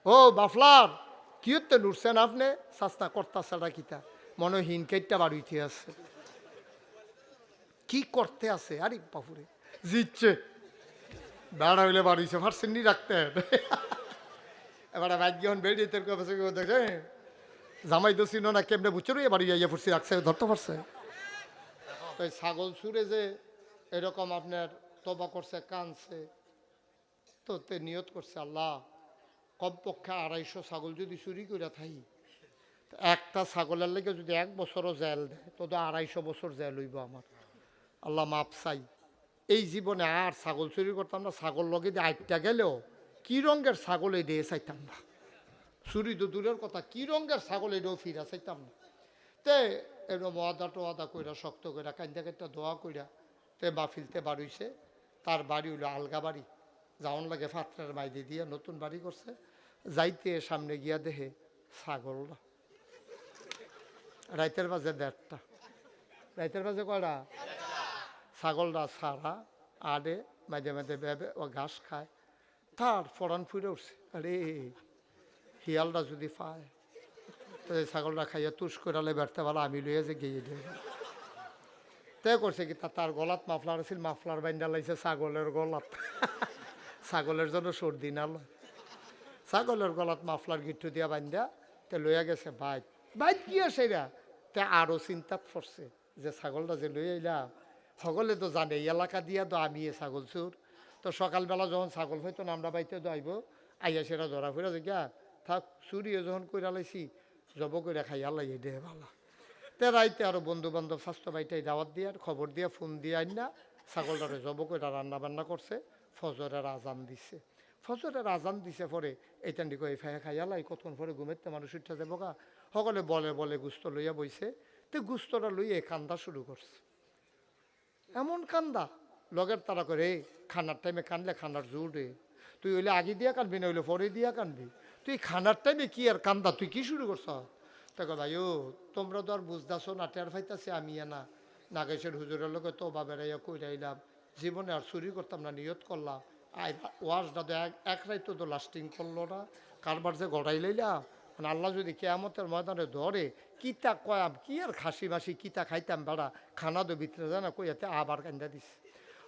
ও বাফলার কি হতে লুটছেন আপনি সাস্তা করতাছাড়া কিতা মনে হয় হিনকেটটা বাড়িতে আছে কি করতে আছে আরে বাপুরে জিতছে বেড়া হইলে বাড়িছে ফার্সেন্নি রাখতে এবার ভাগ্য হন বেড়ে তোর কাছে দেখে জামাই তো চিনো না কেমনে বুঝছো রে বাড়ি যাইয়া ফুরছি রাখছে ধরতে পারছে তো ছাগল ছুড়ে যে এরকম আপনার তবা করছে কানছে তো তে নিয়ত করছে আল্লাহ কমপক্ষে 250 ছাগল যদি চুরি করে থাই একটা ছাগলের লেগে যদি 1 বছরও জেল দেয় তো 250 বছর জেল হইব আমার আল্লাহ মাপ চাই এই জীবনে আর ছাগল চুরি করতাম না ছাগল লগে দিয়ে আটটা গেলেও কি রঙের ছাগল এই দিয়ে চাইতাম না চুরি তো দূরের কথা কি রঙের ছাগল এটাও ফিরা চাইতাম না তে এরকম ওয়াদা কইরা শক্ত কইরা কান্দা কান্দা দোয়া কইরা তে বাফিলতে বাড়িছে তার বাড়ি হইলো আলগা বাড়ি যাওয়ান লাগে ফাত্রার মাইদি দিয়ে নতুন বাড়ি করছে যাইতে সামনে গিয়া দেখে ছাগলরা রাইতের বাজে 1:30 রাইতের বাজে কয়টা ছাগলরা সারা আডে মাঝে মাঝে বেবে ও ঘাস খায় তার ফরান ফুরে উঠছে আরে শিয়ালরা যদি পায় তো ছাগলরা খাইয়া তুষ করালে বেড়তে ভালো আমি লইয়া যে গিয়ে দিয়ে তে করছে কি তার গলাত মাফলার আছিল মাফলার বাইন্দা লাইছে ছাগলের গলাত ছাগলের জন্য সর্দি না লয় ছাগলের গলাত মাফলার গিট্টু দিয়া বান্ধা তে লইয়া গেছে বাইক বাইক কি আছে রা তে আরো চিন্তাত পড়ছে যে ছাগলটা যে লই আইলা সকলে তো জানে এই এলাকা দিয়া তো আমি ছাগল চোর তো সকালবেলা যখন ছাগল হইতো না আমরা বাইতে তো আইব আইয়া সেটা ধরা ফিরা যে গা থাক চুরিও যখন কইরা লাইছি জব করে খাইয়া লাইয়ে দে ভালো তে রাইতে আরো বন্ধু বান্ধব স্বাস্থ্য বাইটাই দাওয়াত দিয়ে খবর দিয়া ফোন দিয়ে আইন না ছাগলটারে জব করে রান্না বান্না করছে ফজরের আজান দিছে ফজরের আজান দিছে পরে এইটান্ডি কই খাইয়া লাই কতক্ষণ পরে ঘুমেতে মানুষ উঠা যাবো গা সকলে বলে বলে গুস্ত লইয়া বইছে তে গুস্তটা লইয়া কান্দা শুরু করছে এমন কান্দা লগের তারা করে খানার টাইমে কানলে খানার জোর রে তুই হইলে আগে দিয়া কানবি না হইলে পরে দিয়া কানবি তুই খানার টাইমে কি আর কান্দা তুই কি শুরু করছ তাকে ভাই ও তোমরা তো আর বুঝতেছো না টের ফাইতাছি আমি না নাগেশের হুজুরের লোকে তো বা বেড়াইয়া কইরাইলাম জীবনে আর চুরি করতাম না নিয়ত করলাম ওয়াজটা তো এক রাইতো তো লাস্টিং করলো না কারবার যে গড়াই লইলাম মানে আল্লাহ যদি কেয়ামতের ময়দানে ধরে কিতা কয়াম কি আর খাসি মাসি কিতা খাইতাম বেড়া খানা তো ভিতরে জানা কইয়াতে আবার কান্দা দিস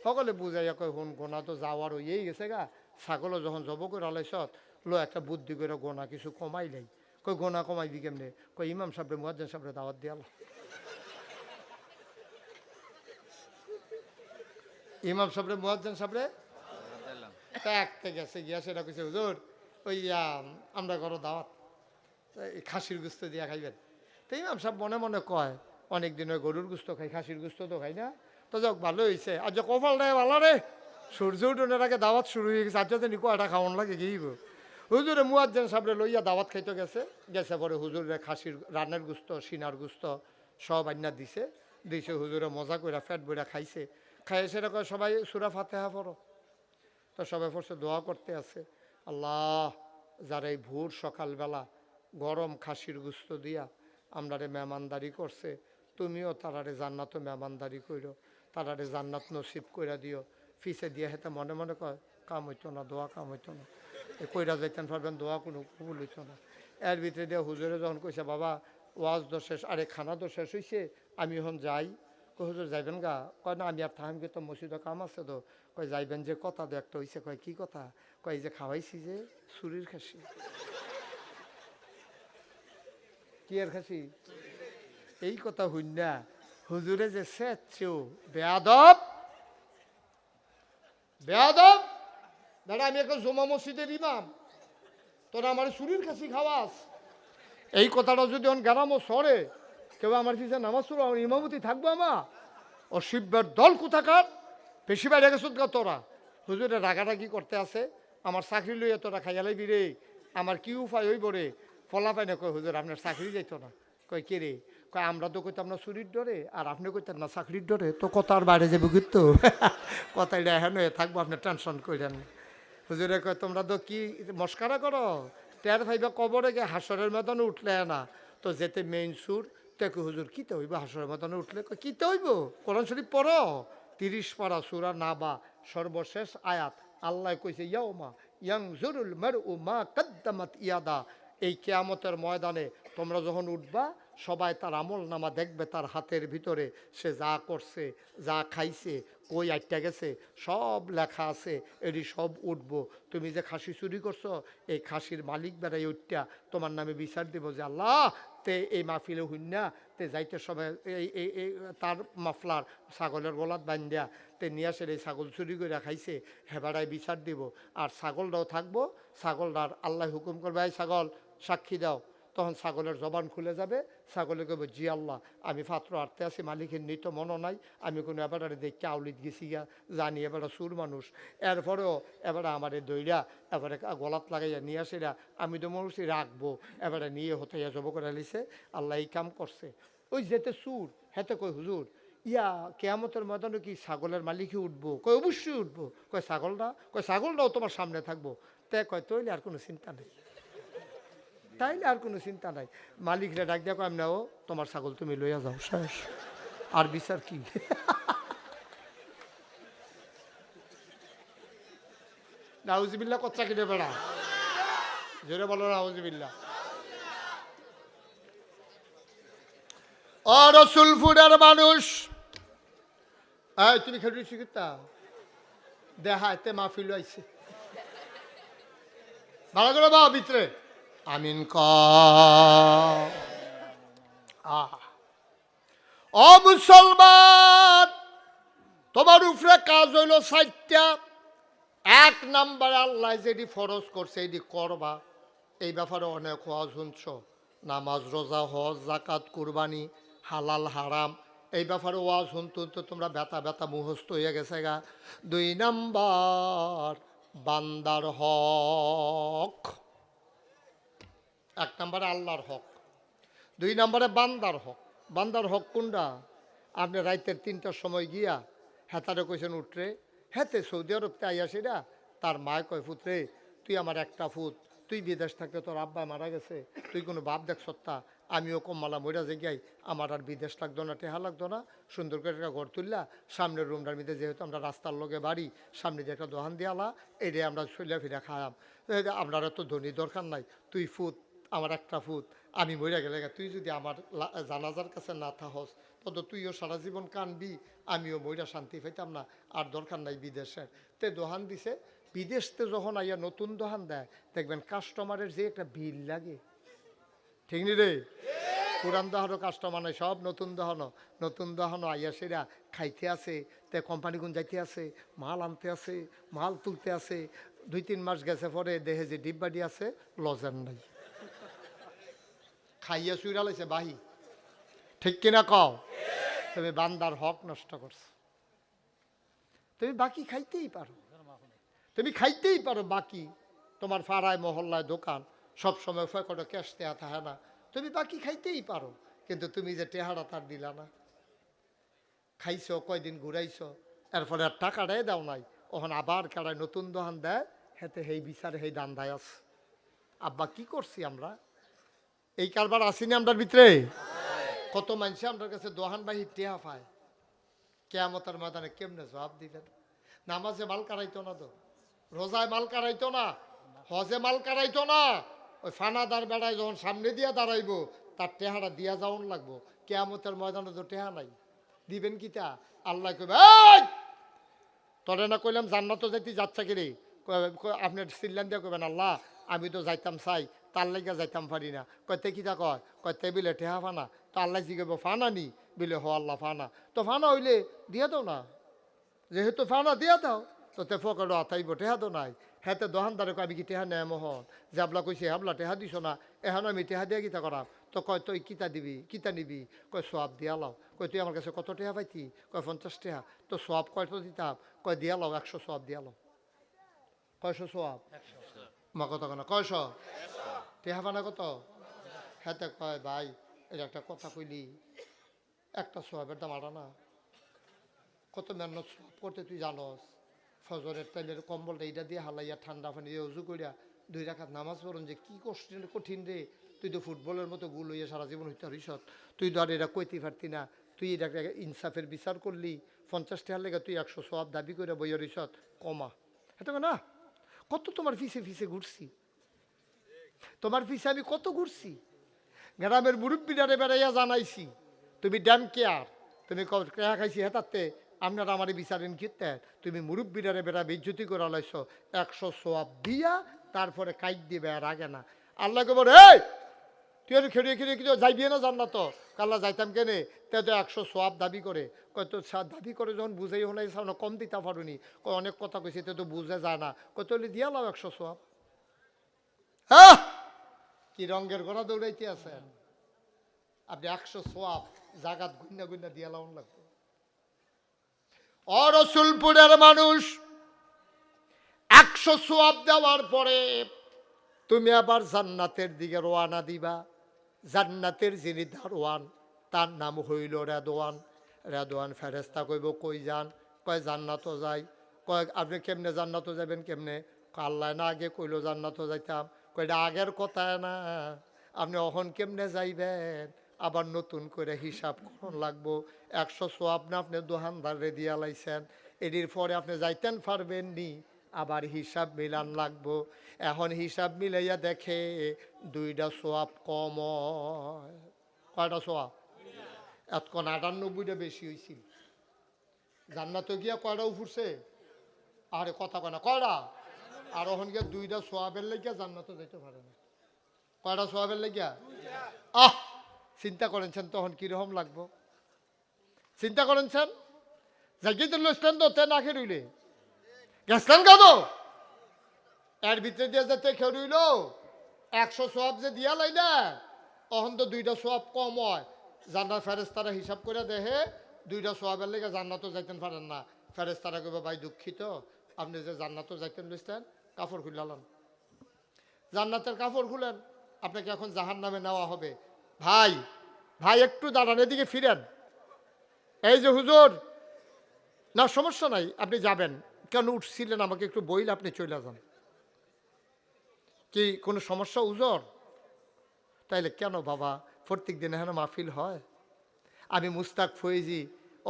সকলে বুঝাইয়া কয় হুন গোনা তো যাওয়ার হইয়েই গেছে গা ছাগলও যখন জব করে আলাইছত লো একটা বুদ্ধি করে গোনা কিছু কমাই লাই কই গোনা কমাইবি কেমনে কই ইমাম সাহেব মুয়াজ্জিন সাহেব দাওয়াত দিয়াল ইমাম সাহেব মুয়াজ্জিন সাহেব একটা গেছে গিয়া সেটা কইছে হুজুর ওই আমরা করো দাওয়াত খাসির গুস্ত দিয়া খাইবেন তো ইমাম সাহেব মনে মনে কয় অনেকদিন ওই গরুর গুস্ত খাই খাসির গুস্ত তো খাই না তো যাক ভালো হয়েছে আর যে কপাল রে ভালো রে সূর্য উঠোনের আগে দাওয়াত শুরু হয়ে গেছে আজ যদি কয়টা খাওয়ান লাগে গিয়েব হুজুরে মুয়াজ্জিন সাহেব লইয়া দাওয়াত খাইতে গেছে পরে হুজুরে খাসির রানের গুস্ত সিনার গুস্ত সব আইনা দিছে হুজুরে মজা করে ফ্যাট বইরা খাইছে খাইয়ে সেটা কয় সবাই সূরা ফাতিহা পড়ো তো সবাই পড়ছে দোয়া করতে আছে আল্লাহ যারা এই ভোর সকালবেলা গরম খাসির গুস্ত দিয়া আমরারে মেহমানদারি করছে তুমিও তারারে জান্নাত মেহমানদারি কইরো তারারে জান্নাত নসিব কইরা দিও ফিসে দিয়ে হেতে মনে মনে কয় কাম হইতো না দোয়া কাম হইতো না কইরা যাইতেন পারবেন দোয়া কোনো কবুল হইতো না এর ভিতরে দিয়ে হুজুরে যখন কইছে বাবা ওয়াজ তো শেষ আরে খানা তো শেষ হইছে আমি এখন যাই কই হুজুর যাইবেন গা কয় না আমি আর থাম তো মসজিদে কাম আছে তো কয় যাইবেন যে কথা তো একটা হইছে কয় কি কথা কয় যে খাওয়াইছি যে চুরির খাসি কি আর খাসি এই কথা হইন না হুজুরে যে সেচেও বেয়াদব বেয়াদব দাদা আমি এখন জমা মসজিদের ইমাম তোরা আমার চুরির খাসি খাওয়াস এই কথাটা যদি অন গ্রামও সরে কেউ আমার পিছিয়ে নামাজ পড়ো আমার ইমামতি থাকবো আমার অসিব্যের দল কোথাকার বেশি বাইরে গেছ তোরা হুজুরে রাগারাগি করতে আছে আমার চাকরি লইয়া তোরা খাইয়া লাইবি রে আমার কি উপায় হইব রে ফলা পাই না কয় হুজুর আপনার চাকরি যাইতো না কয় কে রে কয় আমরা তো কইতাম না চুরির ডরে আর আপনি কইতেন না চাকরির ডরে তো কথার বাইরে যাবো কিন্তু কথাই এখন হয়ে থাকবো আপনি টেনশন করেন না হুজুরে কয় তোমরা তো কি মস্কারা করো টের ভাইবা কবরে গে হাসরের মতন উঠলে না তো যেতে মেইন সুর দেখো হুজুর কিতে হইব হাসরের মতনে উঠলে কিতে হইব কোরআন শরীফ পড়ো 30 পারা সূরা নাবা সর্বশেষ আয়াত আল্লাহ কইছে ইয়ানজুরুল মারউ মা কদ্দামাত ইয়াদা। এই কিয়ামতের ময়দানে তোমরা যখন উঠবা, সবাই তার আমল নামা দেখবে, তার হাতের ভিতরে সে যা করছে, যা খাইছে, কই আটটা গেছে, সব লেখা আছে। এটি সব উঠবো। তুমি যে খাসি চুরি করছো, এই খাসির মালিক বেড়াই উঠটা তোমার নামে বিচার দেব যে আল্লাহ তে এই মাহফিলে হুন্না তে যাইতে সময় এই তার মাফলার ছাগলের গলাত বান্ধিয়া তে নিয়ে আসে এই ছাগল চুরি করে খাইছে, হেবাড়ায় বিচার দিব। আর ছাগলটাও থাকবো, ছাগলটার আল্লাহ হুকুম করবে এই ছাগল সাক্ষী দাও। তখন ছাগলের জবান খুলে যাবে, ছাগলে কবে জি আল্লাহ আমি পাত্র আটতে আছি, মালিকের নিত মনও নাই, আমি কোনো এবারে দেখি আউলিত গেছি গা, জানি এবারে সুর মানুষ। এরপরেও এবারে আমারে দইরা এবারে গলাত লাগাইয়া নিয়ে আসিরা, আমি তো মানুষই রাখবো, এবারে নিয়ে হতাইয়া জব করে লিছে। আল্লাহ এই কাম করছে। ওই যেতে সুর হেতে কই হুজুর ইয়া কেয়ামতের ময়দানে কি ছাগলের মালিকই উঠবো? কয় অবশ্যই উঠবো। কয় ছাগলটাও তোমার সামনে থাকবো। তে কয় তৈলে আর কোনো চিন্তা নেই, তাইলে আর কোনো চিন্তা নাই। মালিকরা ডাক দেখো আমি নাও তোমার ছাগল তুমি লইয়া যাও, শেষ। আর বিচার কি? নাউজুবিল্লাহ কচ্চা কিনে বেড়া, জোরে বলো নাউজুবিল্লাহ। ও রসুলপুরের মানুষ, তুমি খেটে শিখতা দেখা এতে মাহফিল আইছে, ভালো করে বা ভিতরে আমিন ক। ও মুসলমান, তোমার উপরে কাজ হইল 4টা। 1 নম্বরে আল্লাহ যেটি ফরজ করছে এটি করবা। এই ব্যাপারে অনেক ওয়াজ শুনছ, নামাজ, রোজা, হজ, যাকাত, কুরবানি, হালাল হারাম, এই ব্যাপারে ওয়াজ শুনতে শুনতে তোমরা ব্যথা মুখস্থ হয়ে গেছে গা। 2 নম্বর বান্দার হক। 1 নম্বরে আল্লাহর হক, 2 নম্বরে বান্দার হক। বান্দার হক কোনটা? আপনি রাইতের 3টার সময় গিয়া হেতারে কইছেন উঠরে, হেতে সৌদি আরবতে আইয়াসিরা তার মায় কয় ফুতরে তুই আমার একটা ফুত, তুই বিদেশ থাকতে তোর আব্বা মারা গেছে, তুই কোনো বাপ দেখ সত্তা, আমিও কম্মালা মইরা জায়গায়, আমার আর বিদেশ লাগতো না, টেহা লাগতো না, সুন্দর করে একটা ঘর তুললা, সামনের রুমটার মধ্যে যেহেতু আমরা রাস্তার লগে বাড়ি, সামনে যে একটা দোকান দিয়ালা, এটাই আমরা চলিয়া ফিরা খায়াম, আপনারা তো ধনী দরকার নাই, তুই ফুত আমার একটা ফুত, আমি মইরা গেলে তুই যদি আমার জানাজার কাছে না থাকস তত তুইও সারা জীবন কানবি, আমিও মইরা শান্তি পাইতাম না, আর দরকার নাই বিদেশের। তে দোকান দিছে, বিদেশতে যখন আইয়া নতুন দোকান দেয় দেখবেন কাস্টমারের যে একটা বিল লাগে, ঠিক নি রে? পুরান দোকানও কাস্টমার নাই, সব নতুন দোকানও আইয়া সেরা খাইতে আছে, তে কোম্পানিগুন যাইতে আছে, মাল আনতে আছে, মাল তুলতে আছে। 2-3 মাস গেছে পরে দেহে যে ডিব্বাডি আছে লজেন নাই, খাইয়া শুইরা লাইছে বাহি, ঠিক কিনা কও? তুমি বান্দার হক নষ্ট করছো। তুমি বাকি খাইতেই পারো, বাকি তোমার পাড়ায় মহল্লায় দোকান সবসময় ফেকটো ক্যাশ দেয়া থাকে না, তুমি বাকি খাইতেই পারো, কিন্তু তুমি যে টেহারা তার দিলা না, খাইছো কয়দিন ঘুরাইছো, এরপরে আর টাকাটাই দাও নাই, ওখানে আবার কারায় নতুন দোকান দেয়, হেতে হেই বিচারে হেই দান দায় আছে। আব্বা কি করছি আমরা? এই কারবার আসিনি আমরার ভিতরে? কত মানুষে আমার কাছে দোহান বাহির টেহা পায়, কেয়ামতের ময়দানে কেমনে জবাব দিবেন? নামাজে মাল কারাইতো না, তো রোজায় মাল কারাইতো না, হজে মাল কারাইতো না, ওই ফানাদার বেড়ায় যখন সামনে দিয়া দাঁড়াইবো তার টেহারা দিয়া যাওন লাগবো। কেয়ামতের ময়দানে তো টেহা নাই, দিবেন কিতা? আল্লাহ কইবে তরে না কইলাম জান্নাতও যাইতে যাচ্ছে কিরে, আপনার সিল্লান দিয়ে কইবেন আল্লাহ আমি তো যাইতাম চাই, তার লাইগা যাইতাম পারি না। কয়তে কিতা কয় বিলে টেহা ফানা, তো আল্লাহ জিগাব ফানা নি, বিলে হ আল্লাহ ফানা, তো ফানা হইলে দিয়া দাও না, যেহেতু ফানা দিয়া দাও, তো তে ফকড় আতাইব, টেহা তো নাই। হেতে দোকানদারে কয় আমি কি টেহা নেয় মোহন, যে আবলা কইছে হাবলা টেহা দিছ না, এখন আমি টেহা দিয়া কিতা করাম? তো কয় তুই কিতা দিবি, কিতা নিবি? কয় সোয়াব দিয়া লাও। কয় তুই আমার কাছে কত টেহা পাইতি? কয় 50 টেহা। তো সোয়াব কয়তো দিতাম? কয় দিয়া লাও 100 সোয়াব দিয়া লাও। কয়শো সোয়াব? মা কত কেনা? কয়শো টেহা পানা কত? হেতে কয় ভাই এটা একটা কথা কইলি, একটা সোয়াবের দাম আড়া না, কত মেহনত সোয়াব করতে তুই জানস? ফজরের টাইমের কম্বলটা এইটা দিয়ে হালাইয়া ঠান্ডা পানি দিয়ে উজু করিয়া 2 রাকাত নামাজ পড়ুন, যে কি কঠিন রে, তুই তো ফুটবলের মতো গুল হইয়া সারা জীবন হইতে পারিস, তুই তো আর এটা কইতে পারতি না, তুই এটা ইনসাফের বিচার করলি, 50 টাকার লেগে তুই 100 সোয়াব দাবি করে বইয়া রইস, কমা। এটা না কত তোমার পিছে পিছে ঘুরছি, তোমার পিছে আমি কত ঘুরছি। গ্রামের মুরব্বীরারে বেড়াইয়া জানাইছি তুমি ড্যাম কেয়ার, তুমি কেয়া খাইছি হেতাতে আপনারা আমার বিচারেন কিতে, তুমি মুরব্বীরারে বেড়া বিজ্যুতি করে লাইছ, 100 সোয়াব দিয়া তারপরে কাইট দিবে, আর আগে না। আল্লাহকে বলে এই তুই আর খেড়িয়ে খেড়িয়ে কিন্তু যাইবি না জান্নাত, তো কাল্লা যাইতাম কেনে, তে তো 100 সোয়াব দাবি করে। কয় তো দাবি করে যখন বুঝাই হলাই না কম দিতে পারুনি, কয় অনেক কথা কইছে তে তো বুঝে যায় না, কয় তাহলে দিয়া লাও 100 সোয়াব। হ্যাঁ কি রঙের গোড়া দৌড়াইতে আছেন আপনি, 100 সোয়াব জাগাত গুন্না গুন্না দিয়া লাউন লাগবে। ও রসুলপুরের মানুষ, 100 সোয়াব দেওয়ার পরে তুমি আবার জান্নাতের দিকে রওনা দিবা। জান্নাতের যিনি দারোয়ান তার নাম হইল রেদওয়ান। রেদওয়ান ফেরেস্তা কইব কই যান, কয় জান্নাতও যাই। কয় আপনি কেমনে জান্নাতও যাবেন কেমনে, আল্লাহ না আগে কইল জান্নাতও যাইতাম। কয়টা আগের কথা না, আপনি অহন কেমনে যাইবেন, আবার নতুন করে হিসাব করন লাগবো। 100 সোয়াব না আপনি দোকানদারে দিয়া লাইছেন, এটির পরে আপনি যাইতেন পারবেন নি, আবার হিসাব মিলান লাগবো। এখন হিসাব মিলাইয়া দেখে 2টা সোয়াব কম হয়। কয়টা সোয়াব? এতক্ষণ 98টা বেশি হয়েছিল। জান্নাতে গিয়া কয়টা উঠছে? আরে কথা কয় না, কয়টা? আর ওখান গিয়া 2টা সোয়াবের লেগিয়া জান্নাতে যেতে পারে না। কয়টা সোয়াবের লেগিয়া? চিন্তা করেছেন তখন কিরকম লাগবো? চিন্তা করেছেন যাই তো লইছেন তো তে না খেয়ে রইলে গেছেন কেন? এর ভিতরে দিয়ে যেতে খেয়ে রইল 100 সোয়াব যে দিয়া লাই না, তখন তো 2টা সোয়াব কম হয়। জান্নাত ফেরেস্তারা হিসাব করে দেখে 2টা সোয়াবের লেগে জান্নাতও যাইতেন পারেন না। ফেরেস্তারা কইবে ভাই দুঃখিত, আপনি যে জান্নাতও যাইতেন লইছেন, কাপড় খুললাম। জান্নাতের কাপড় খুলেন, আপনাকে এখন জাহান্নামে নেওয়া হবে। ভাই ভাই একটু দাঁড়ান, এদিকে ফিরেন। এই যে হুজুর, না সমস্যা নাই আপনি যাবেন, কেন উঠছিলেন আমাকে একটু বইলে আপনি চলে যান। কি কোনো সমস্যা হুজুর? তাইলে কেন বাবা, প্রত্যেক দিন এখানে মাহফিল হয়। আমি মুস্তাক ফয়েজি,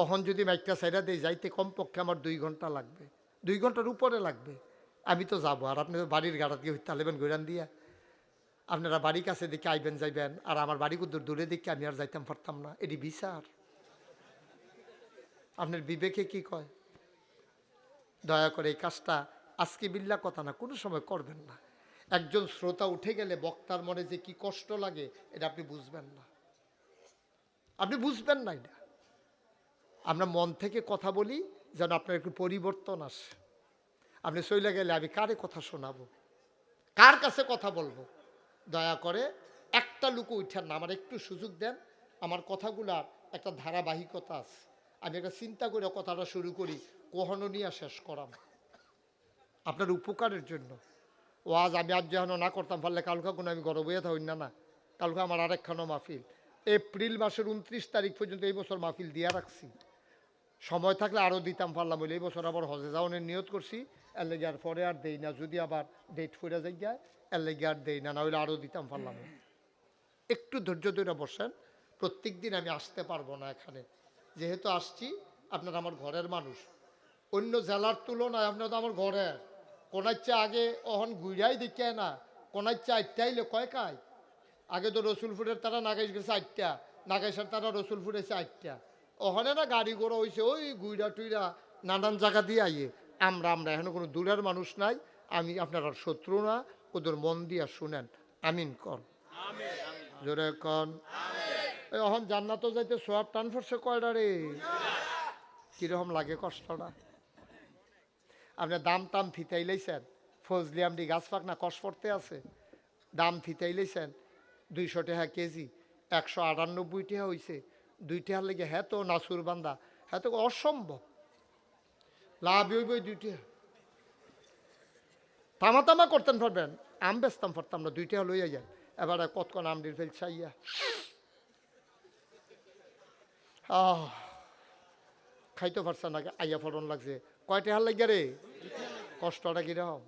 অহন যদি মাইকটা সাইডা দিয়ে যাইতে কমপক্ষে আমার 2 ঘন্টা লাগবে, 2 ঘন্টার উপরে লাগবে। আমি তো যাবো, আর আপনি তো বাড়ির গাড়া দিয়ে তালেবেন গৈরান দিয়া, আপনারা বাড়ির কাছে দেখে আইবেন যাইবেন, আর আমার বাড়ি কুদ্দুর দূরে দেখে আমি আর যাইতাম পারতাম না। এটি বিচার? আপনার বিবেকে কি কয়? দয়া করে এই কাজটা আজকে বিল্লা কথা না, কোনো সময় করবেন না। একজন শ্রোতা উঠে গেলে বক্তার মনে যে কি কষ্ট লাগে এটা আপনি বুঝবেন না, আপনি বুঝবেন না। এটা আমরা মন থেকে কথা বলি যেন আপনার একটু পরিবর্তন আসে। আপনি চলে গেলে আমি কারে কথা শোনাবো, কার কাছে কথা বলবো? দয়া করে একটা লুকু উঠেন না, আমার একটু সুযোগ দেন। আমার কথাগুলার একটা ধারাবাহিকতা আছে, আমি একটা চিন্তা করে কথাটা শুরু করি, কখনো নিয়ে শেষ করাম আপনার উপকারের জন্য। ওয়াজ আমি আজ যেন না করতাম পারলে কালকা কোনো আমি গর্ব হয়ে থাকি না। কালকা আমার আরেকখানো মাহফিল এপ্রিল মাসের 29 তারিখ পর্যন্ত এই বছর মাহফিল দিয়া রাখছি। সময় থাকলে আরও দিতাম পারলাম, বলে এই বছর আবার হজে যাওয়ানের নিয়ত করছি, এর লেগে আর পরে আর দেই না। যদি আবার ডেট ফুরে যাই যায় এর লেগে আর দেই না, না হলে আরও দিতাম পারলাম। একটু ধৈর্য ধরে বসেন। প্রত্যেক দিন আমি আসতে পারবো না এখানে, যেহেতু আসছি আপনারা আমার ঘরের মানুষ। অন্য জেলার তুলনায় আপনার তো আমার ঘরের। কোনাইচ্ছে আগে অহন গুইরাই দেখে না, কোনাইচ্ছে 8টা আইলে কয় কায়। আগে তো রসুলপুরের তারা নাগাইশ গেছে 8টা, নাগাইশের তারা রসুলপুর এসে 8টা। ওখানে না গাড়ি ঘোড়া হয়েছে ওই গুইরা টুইরা নানান জায়গা দিয়ে আইয়ে। আমরা এখন কোনো দূরের মানুষ নাই, আমি আপনার শত্রু না, ওদের মন দিয়া শুনেন। আমিন কন, জোরে কন। এখন জান্নাতও যাইতে সব টান পড়ছে কয়টা রে, কিরকম লাগে কষ্টটা। আপনি দাম টাম ফিতাইলেছেন, ফজলি আমডি গাছ পাক না কষ পড়তে আছে, দাম ফিতাইলেছেন 200 টাকা কেজি, 198 টাকা হয়েছে। 2 টাকার লেগে হ্যাঁ তো নাসুর বান্দা, হ্যাঁ তো অসম্ভব লাভ হইব। 2 টাকা তামা তামা করতেন পারবেন, আম বেচতাম পারতাম না, 2 টাকা লইয়া যান। এবার কতক্ষণ আমডির ফেল চাইয়া খাইতে পারছে না, আইয়া ফলন লাগছে। কয় টাকা লাগিয়া রে, কষ্টটা কিরকম।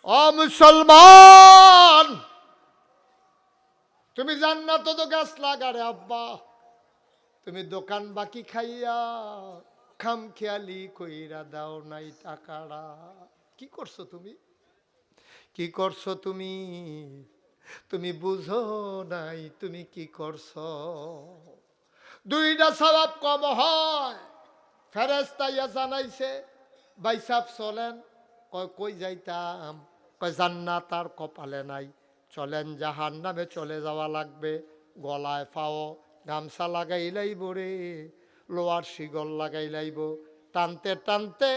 ও মুসলমান, তুমি জান্নাত তো গাছ লাগারে আব্বা, তুমি দোকান বাকি খাইয়া খাম খেয়ালি কইরা দাও নাই টাকাটা। কি করছো তুমি, কি করছো তুমি, তুমি বুঝো নাই তুমি কি করছো। দুইটা সওয়াব কম হয়। ফেরেশতা ইয়া জানাইছে বাইসাব চলেন। কয় কই যাইতাম, কয় জান্নাত আর কপালে নাই, চলেন জাহান্নামে চলে যাওয়া লাগবে। গলায় পাও গামছা লাগাই লাইব রে, লোয়ার শিগল লাগাই লাইব, টানতে টানতে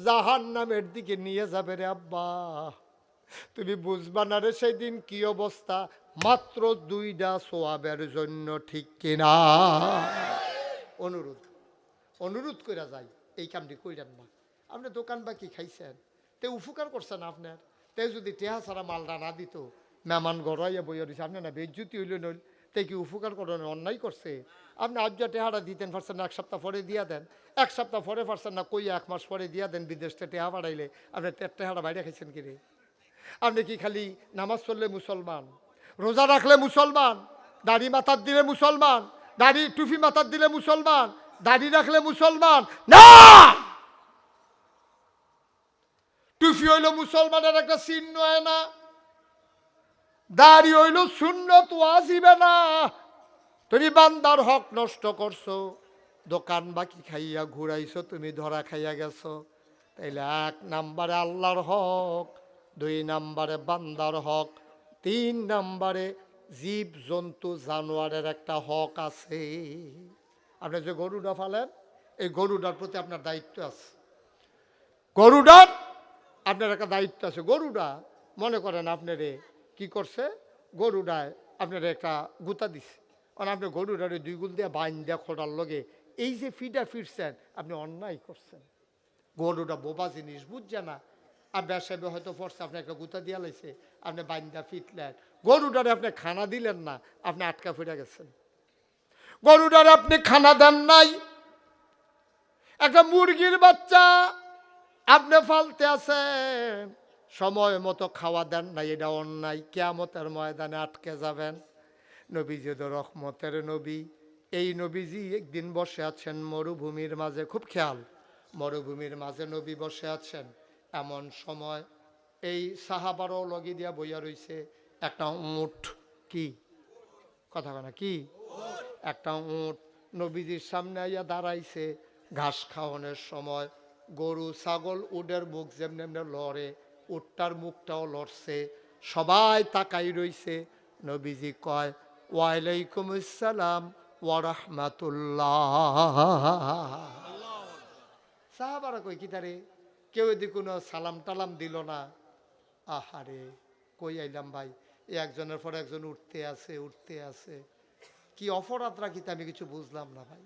জাহান্নামের দিকে নিয়ে যাবে রে আব্বা। তুমি বুঝবা না রে সেই দিন কি অবস্থা, মাত্র দুইটা সোয়াবের জন্য, ঠিক কিনা? অনুরোধ অনুরোধ করে যাই, এই কামটি কইরেন না। আপনি দোকান বাকি খাইছেন, তে উপকার করছেন আপনার, তে যদি টেহা ছাড়া মালটা না দিত, মেহমান গড়াইয়া বইয়া দিছে, আপনি না বেজ্জুতি হইল নইল, তে কি উপকার করেন, অন্যায় করছে? আপনি আজ টেহাটা দিতেন পারছেন না, এক সপ্তাহ পরে দিয়া দেন, এক সপ্তাহ পরে পারছেন না, কই এক মাস পরে দিয়া দেন, বিদেশ থেকে টেহা বাড়াইলে আপনি টেহাটা বাইরে খাইছেন কিরে? আপনি কি খালি নামাজ পড়লে মুসলমান, রোজা রাখলে মুসলমান, দাড়ি মাথার দিলে মুসলমান, দাড়ি টুপি মাথার দিলে মুসলমান, দাড়ি রাখলে মুসলমান না? টুপি হইল মুসলমানের একটা চিহ্ন, না? দাড়ি হইল সুন্নত ওয়াজিবে না। তুমি বান্দার হক নষ্ট করছো, দোকান বাকি খাইয়া ঘুরাইছো, তুমি ধরা খাইয়া গেছো। তাইলে এক নাম্বারে আল্লাহর হক, দুই নাম্বারে বান্দার হক, তিন নাম্বারে জীব জন্তু জানোয়ারের একটা হক আছে। আপনি যে গরুটা ফালেন, এই গরুটার প্রতি আপনার দায়িত্ব আছে। গরুটার আপনার একটা দায়িত্ব আছে। গরুটা মনে করেন আপনারে কি করছে, গরুটায় আপনার একটা গুতা দিছে, কারণ আপনি গরুটারে দুই গুল দিয়ে বাইন দিয়ে খোঁড়ার লগে এই যে ফিটা ফিরছেন, আপনি অন্যায় করছেন। গরুটা বোবা জিনিস, বুঝছে না। আর ব্যবসায় হয়তো পড়ছে, আপনি একটা গুতা দিয়া লাইছে, আপনি বাইন্দা ফিটলেন, গরুটারে আপনি খানা দিলেন না, আপনি আটকা ফিরে গেছেন। গরুটারে আপনি খানা দেন নাই, একটা মুরগির বাচ্চা আপনি ফালতে আছেন, সময় মতো খাওয়া দেন নাই, এটা অন্যায়। কিয়ামতের ময়দানে আটকে যাবেন। নবীজি তো রহমতের নবী, এই নবীজি একদিন বসে আছেন মরুভূমির মাঝে, খুব খেয়াল, মরুভূমির মাঝে নবী বসে আছেন। এমন সময় এই সাহাবারও লগি দিয়া বইয়া রইছে একটা উট, কি কথা না, কি একটা উট নবীজির সামনে আইয়া দাঁড়াইছে। ঘাস খাওয়ানোর সময় গরু ছাগল উটের মুখ যেমনি এমনি লড়ে, উটটার মুখটাও লড়ছে, সবাই তাকাই রইছে। নবীজি কয় ওয়ালাইকুম আসসালাম ওয়া রাহমাতুল্লাহ। সাহাবারা কই কি তারে, কেউ এদিকে কোনো সালাম টালাম দিল না। আহারে কই আইলাম ভাই, একজনের পর একজন উঠতে আছে উঠতে আছে, কি অপরাধ রাখিতে আমি কিছু বুঝলাম না ভাই।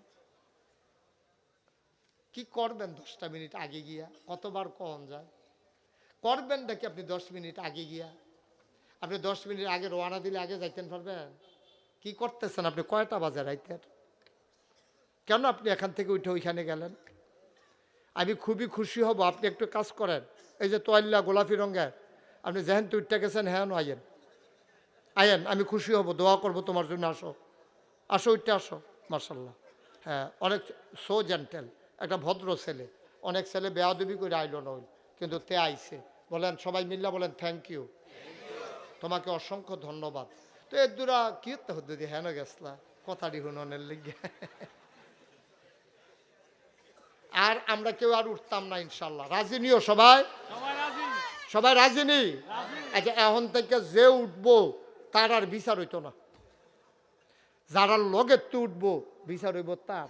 কি করবেন 10টা মিনিট আগে গিয়া, কতবার কন যায়, করবেন নাকি আপনি 10 মিনিট আগে গিয়া? আপনি 10 মিনিট আগে রওনা দিলে আগে যাইতেন পারবেন? কি করতেছেন আপনি? কয়টা বাজে রাইতের? কেন আপনি এখান থেকে উঠে ওইখানে গেলেন? আমি খুবই খুশি হব, আপনি একটু কাজ করেন। এই যে তোয়াল্লা গোলাপি রঙের, আপনি যেহেন তো উঠতে গেছেন, হ্যাঁ আইয়েন আইয়েন, আমি খুশি হব, দোয়া করব তোমার জন্য। আসো আসো উঠতে আসো, মার্শাল্লাহ। হ্যাঁ, অনেক সো জেন্টেল, একটা ভদ্র ছেলে। অনেক ছেলে বেয়াদবি করে আইলো না, কিন্তু তে আইছে। বলেন সবাই মিল্লা বলেন থ্যাংক ইউ, তোমাকে অসংখ্য ধন্যবাদ। তো এর দুরা কি হতে দিদি হেন গেছলা কথাটি হুননের লিগে। আর আমরা কেউ আর উঠতাম না ইনশাল্লাহ। রাজি নিও সবাই? সবাই রাজি নি? আচ্ছা, এখন থেকে যে উঠবো তার আর বিচার হইতো না, যারা লগে তো উঠবো বিচার হইব তার।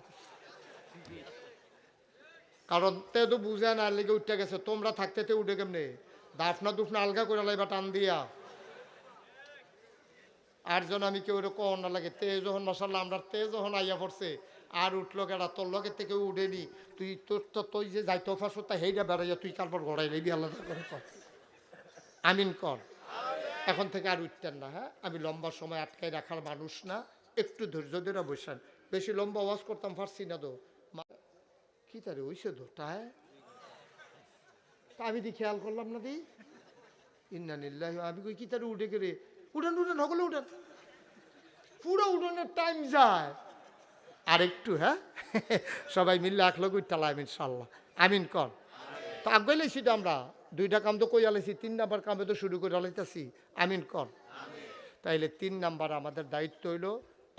কারণ তে তো বুঝে না লেগে উঠতে গেছে, তোমরা থাকতে তে উঠে কেমনে? দাফনা দুফনা আলগা করে লাইবা টান দিয়া। আর জন আমি কেউ এরকম না লাগে, তে যখন মশাল্লাহ আমরা তে যখন আইয়া পড়ছে, আর উঠলো কেডা? তোর লগের থেকে উঠেনি, তুই তোর তো তুই যে যাইতে ফাঁস তা হেইটা বেড়াইয়া তুই কারবার গড়াই লাইবি, আলাদা করে কর, আমিন কর। এখন থেকে আর উঠতেন না। হ্যাঁ, আমি লম্বা সময় আটকাই রাখার মানুষ না, একটু ধৈর্য ধরে বসেন। বেশি লম্বা আওয়াজ করতাম পারছি না তো। কি তারে ওইসে ধোটায় আমি দি খেয়াল করলাম না দি ইন্নানিল্লাহ। আমি কই কি তারে উঠে গেলে উঠান উঠান সকলে উঠান, পুরো উঠানের টাইম যায় আর একটু। হ্যাঁ, সবাই মিললে এক লোক উঠতালাম ইনশাল্লাহ, আমিন কর। তো আগাইলে সেটা আমরা 2টা কাম তো কই আলাইছি, 3 নাম্বার কামে তো শুরু করে আলাইতাছি। আমিন কর। তাইলে 3 নাম্বার আমাদের দায়িত্ব হইল,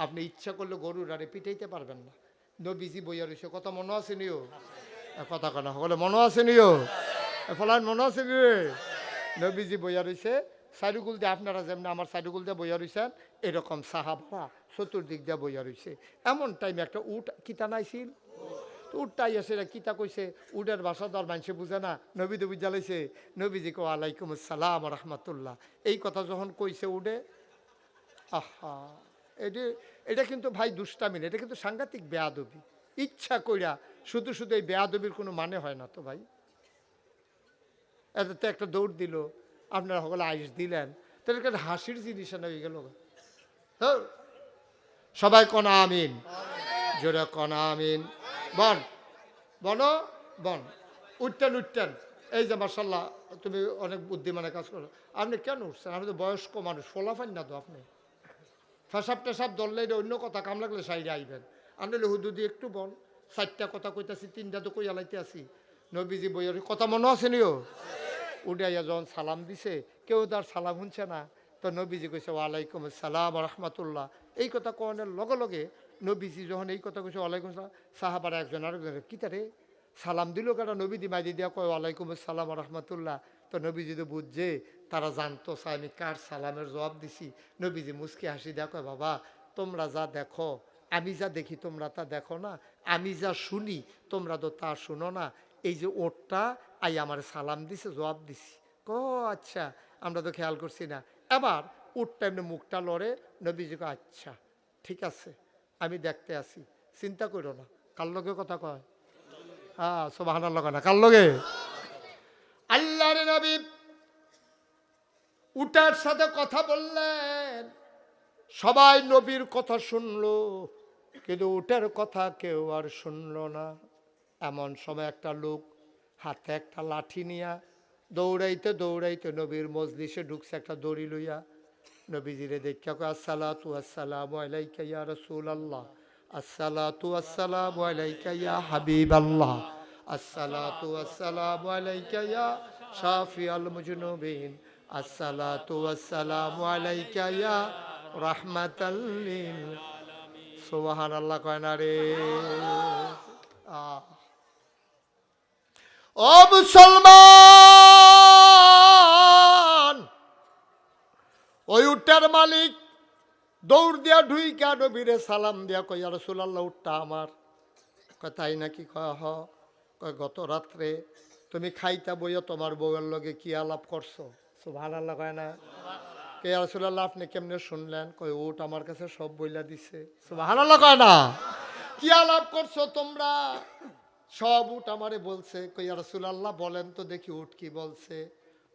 আপনি ইচ্ছা করলে গরুর আরে পিটাইতে পারবেন না। নবীজি বইয়া রইছে, কথা মনে আছে নিও? কথা কনা হলে মনে আছে নিও? ফলান মনে আছে নি রে? নবীজি বইয়া রইছে, সাইডুগুল দিয়ে আপনারা যেমন আমার সাইডুগুল দিয়ে বইয়া রইছেন, এরকম সাহাবা চতুর্দিক দিয়ে বইয়া রইছে। এমন টাইমে একটা উট কিতা নাইছিল, উঠটাই আসে কিতা কইছে, উটের ভাষা তো আর মানুষে বুঝে না। নবী দেবী জ্বালাইছে, নবীজি কো আলাইকুম আসসালাম রহমতুল্লাহ। এই কথা যখন কইছে উডে, আহা, এটা কিন্তু ভাই দুষ্টামি না, এটা কিন্তু সাংঘাতিক বেয়াদবি। ইচ্ছা কইরা শুধু শুধু এই বেয়াদবির কোনো মানে হয় না তো ভাই। এত একটা দৌড় দিল, আপনারা সকলে আইস দিলেন, তাহলে একটা হাসির জিনিস না হয়ে গেল। সবাই কনা আমিন, জোরে কনা আমিন। বন বন বন, উঠতেন উঠতেন। এই যে মার্শাল্লাহ, তুমি অনেক বুদ্ধিমানের কাজ করো। আপনি কেন উঠছেন? আপনি তো বয়স্ক মানুষ, ফোলাফান না তো আপনি। ফেসাব টেসাব ধরলে অন্য কথা, কাম লাগলে সাইডে আইবেন। আনলে হুদুদি একটু বল, 4টা কথা কইতাছি, 3টা তো কই আলাইতে আসি। নবীজি বইয়ের কথা মনে আছে নিও? উঠাইয়া যখন সালাম দিছে, কেউ তার সালাম শুনছে না, তো নবীজি কইছে ওয়ালাইকুম আসসালাম রহমতুল্লাহ। এই কথা কনের লগে লগে নবীজি যখন এই কথা কইছে ওয়ালাইকুম সালাম, সাহাবারা একজন আরেকজনের কিতারে সালাম দিল কেন? নবীজি মাইদি দিয়া কয় ওয়ালাইকুম আসসালাম রহমতুল্লাহ। তো নবীজি তো বুঝছে তারা জানতো আমি কার সালামের জবাব দিছি। নবীজি মুস্কি হাসি দেয়া কয়, বাবা তোমরা যা দেখো, আমি যা দেখি তোমরা তা দেখো না, আমি যা শুনি তোমরা তো তা শুনো না। এই যে ওটটা আই আমার সালাম দিছে, জবাব দিছি। আচ্ছা, আমরা তো খেয়াল করছি না। এবার উটটা এমনি মুখটা লড়ে। নবীজিকে আচ্ছা ঠিক আছে, আমি দেখতে আসি, চিন্তা করো না। কার লগে কথা কয়? হ্যাঁ, সুবহানাল্লাহ না, কার লগে? আল্লাহর নবী উটের সাথে কথা বললেন, সবাই নবীর কথা শুনলো, কিন্তু উটের কথা কেউ আর শুনলো না। এমন সময় একটা লোক হাতে একটা লাঠি নিয়া দৌড়াইতে দৌড়াইতে নবীর মজলিসে ঢুকছে, একটা দড়ি লইয়া। নবীজিরে দেখা কয় আসসালাতু আসসালামু আলাইকা ইয়া রাসূলুল্লাহ, আসসালাতু আসসালামু আলাইকা ইয়া হাবিবাল্লাহ, আসসালাতু আসসালামু আলাইকা ইয়া শাফিআল মুজনুবিন, আসসালাতু আসসালামু আলাইকা ইয়া রাহমাতাল লিল আলামিন। সুবহানাল্লাহ কয় না রে? ও মুসলমান, ওই উটের মালিক দৌড় দিয়া ঢুইকা নবীরে সালাম দিয়া কয় ইয়া রাসূলুল্লাহ, উটটা আমার। কয় তাই নাকি? কয় হ। কয় গত রাত্রে তুমি খাইতা বইয়া তোমার বউয়ের লগে কি আলাপ করছো? সুবহানাল্লাহ কয় না? কে ইয়া রাসূলুল্লাহ, আপনি কেমনে শুনলেন? কয় উট আমার কাছে সব বইলা দিছে। সুবহানাল্লাহ কয় না? কি আলাপ করছো তোমরা? সব উট আমারে বলছে। কই ইয়া রাসূলুল্লাহ বলেন তো দেখি উট কি বলছে?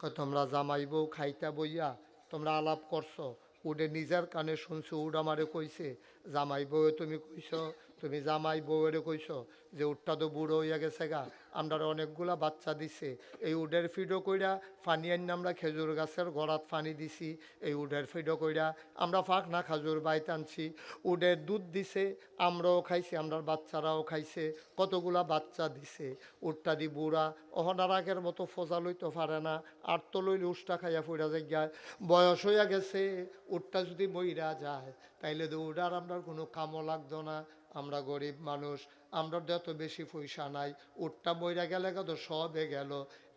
কয় তোমরা জামাই বউ খাইতা বইয়া তোমরা আলাপ করছো, উডে নিজের কানে শুনছো, উড আমারে কইছে জামাই বউ তুমি কইছো, তুমি জামাই বউরে কইছো যে উটটা তো বুড়ো হইয়া গেছে গা, আমরা অনেকগুলা বাচ্চা দিছে, এই উডের ফিডো কইরা ফানি আনি আমরা খেজুর গাছের গড়াত ফানি দিছি, এই উডের ফিডো কইরা আমরা ফাঁক না খাজুর বাইত আনছি, উডের দুধ দিছে, আমরাও খাইছি, আমরার বাচ্চারাও খাইছে, কতগুলা বাচ্চা দিছে। উটটা দি বুড়া, অহনার আগের মতো ফোজা লইতে পারে না, আর তো লইলে উষ্টা খাইয়া ফুরা যায়, বয়স হইয়া গেছে। উটটা যদি বইরা যায় তাইলে তো উডার আমরা কোনো কামও লাগতো না, আমরা গরিব মানুষ, আমরা তো এত বেশি পয়সা নাই, উটটা মইরা গেলে তো সবে গেল।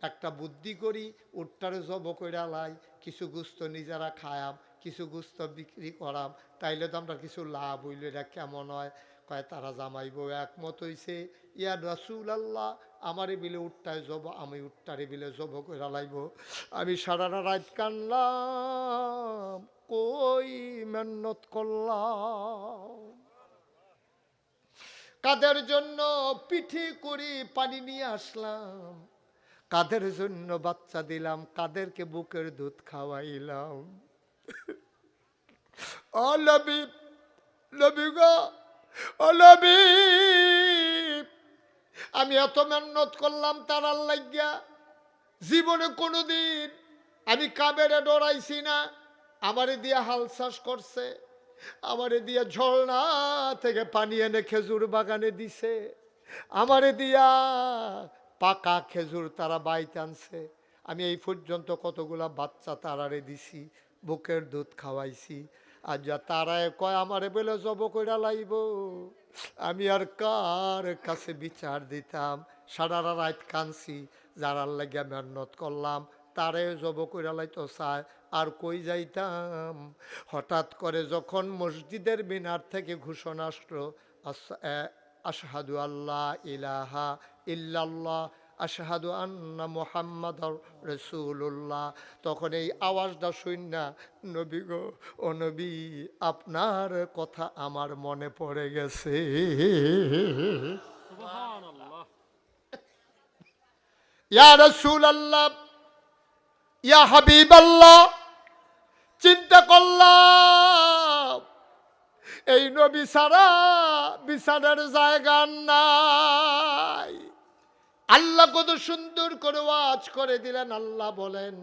একটা বুদ্ধি করি, উটটারে জব কইরা লাই, কিছু গুস্ত নিজেরা খায়াম, কিছু গুস্ত বিক্রি করাম, তাইলে তো আমরা কিছু লাভ হইল। এটা কেমন হয়? কয় তারা জামাই বউ একমত হইছে, ইয়া রাসূলুল্লাহ আমারে বিলে উটটায় জব, আমি উটটারে বিলে জব কইরা লাইব। আমি সারা রাত কানলাম, কই মেহনত করলাম, কাদের জন্য পিঠে করে পানি নিয়ে আসলাম, কাদের জন্য বাচ্চা দিলাম, কাদেরকে বুকের দুধ খাওয়াইলাম। ও নবী, নবী গো, ও নবী, আমি এত মেহনত করলাম তারার লাগিয়া, জীবনে কোনোদিন আমি কাবেরে ডরাইছি না। আমারে দিয়া হাল চাষ করছে, আমারে দিয়া ঝর্ণা থেকে পানি এনে খেজুর বাগানে দিছে, আমারে দিয়া পাকা খেজুর তারা বাইতে আনছে, আমি এই পর্যন্ত কতগুলা বাচ্চা তারারে দিছি, বুকের দুধ খাওয়াইছি। আর যা তারায় কয় আমারে বলে জব কইরা লাইব, আমি আর কার কাছে বিচার দিতাম? সারা রাত কানছি, যারার লাগিয়া মেহনত করলাম তারে জব কইরা লাইতো চায়, আর কই যাইতাম? হঠাৎ করে যখন মসজিদের মিনার থেকে ঘোষণা আসলো, আশহাদু আল্লাহ ইলাহা ইল্লাল্লাহ আশহাদু আন্না মুহাম্মাদুর রাসূলুল্লাহ, তখন এই আওয়াজটা শুননা নবী গো, ও নবী, আপনার কথা আমার মনে পড়ে গেছে। সুবহানাল্লাহ। ইয়া রাসূলুল্লাহ, ইয়া হাবিবাল্লাহ, চিন্তা করলাম এই নবী ছাড়া বিছানার জায়গা নাই। আল্লাহ কত সুন্দর করে ওয়াজ করে দিলেন। আল্লাহ বলেন,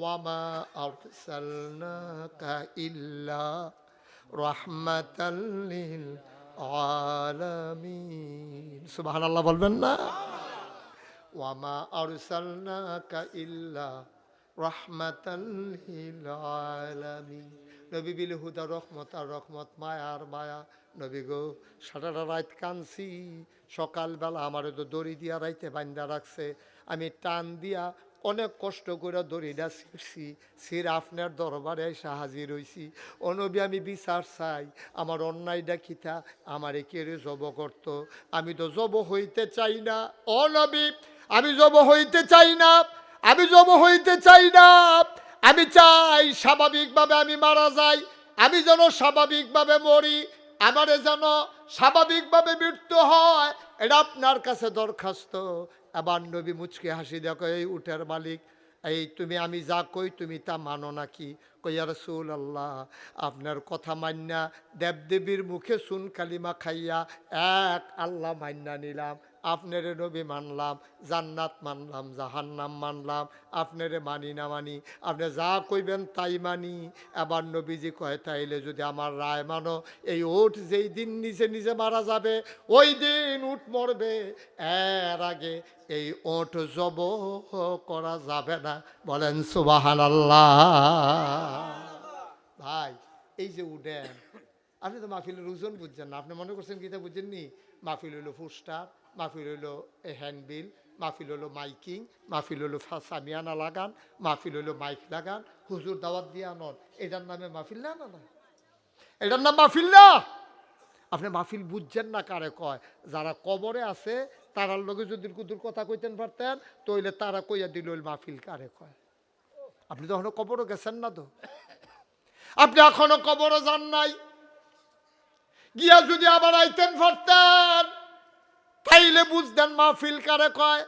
ওয়ামা আরসালনাকা ইল্লা রাহমাতাল লিল আলামিন। সুবহানাল্লাহ বলবেন না? ওয়ামা আরসালনাকা ইল্লা রাহমাতাল লিল আলামিন। নবী বিল হুদা রহমত, আর রহমত মায়া আর মায়া। নবী গো, সারাটা রাত কানছি, সকালবেলা আমার তো দড়ি দিয়া রাইতে বান্ধা রাখছে, আমি টান দিয়া অনেক কষ্ট করে দড়িটা ছিঁড়ছি, ছিঁড়ে আপনার দরবারে এসে হাজির হইছি। ও নবী, আমি বিচার চাই, আমার অন্যায়টা খিতা আমারে কেড়ে জব করত, আমি তো জব হইতে চাই না। ও নবী, আমি জব হইতে চাই না, আমি জব হইতে চাই না। আমি চাই স্বাভাবিকভাবে আমি মারা যাই, আমি যেন স্বাভাবিকভাবে মরি, আমারে যেন স্বাভাবিকভাবে মৃত্যু হয়, এটা আপনার কাছে দরখাস্ত। আবার নবী মুচকে হাসি দেখো, এই উটের মালিক, এই তুমি আমি যা কই তুমি তা মানো নাকি? কইয়া রাসূলুল্লাহ, আপনার কথা মান্না দেবদেবীর মুখে সুন কালিমা খাইয়া এক আল্লাহ মান্না নিলাম, আপনারে নবী মানলাম, জান্নাত মানলাম, জাহান্নাম মানলাম, আপনারে মানি না মানি, আপনি যা কইবেন তাই মানি। আবার নবীজি কয়, তাইলে যদি আমার রায় মানো, এই উট যেই দিন নিজে নিজে মারা যাবে ওই দিন উট মরবে, এর আগে এই ওট জব করা যাবে না। বলেন সুবহানাল্লাহ। ভাই, এই যে উঠেন, আপনি তো মাহফিলের ওজন বুঝছেন না, আপনি মনে করছেন কিতা বুঝছেননি? মাহফিল হইলো পোস্টার, মাহফিল হইলো হ্যান্ডবিল, মাহফিল হইলো মাইকিং, মাহফিল হইলো সামিয়ানা লাগান, মাহফিল হইলো মাইক লাগান, হুজুর দাওয়াত দিয়ে আনন, এটার নামে মাহফিল না? না না, এটার নাম মাহফিল না। আপনি মাহফিল বুঝছেন না কারে কয়? যারা কবরে আছে তারার লগে যদি কুদুর কথা কইতেন পারতেন, তইলে তারা কইয়া দিল মাহফিল কারে কয়। আপনি তো এখনো কবরও গেছেন না, তো আপনি এখনো কবরও যান নাই, গিয়া যদি আবার আইতেন পারতেন তাইলে বুঝতেন মাহফিল কারে কয়।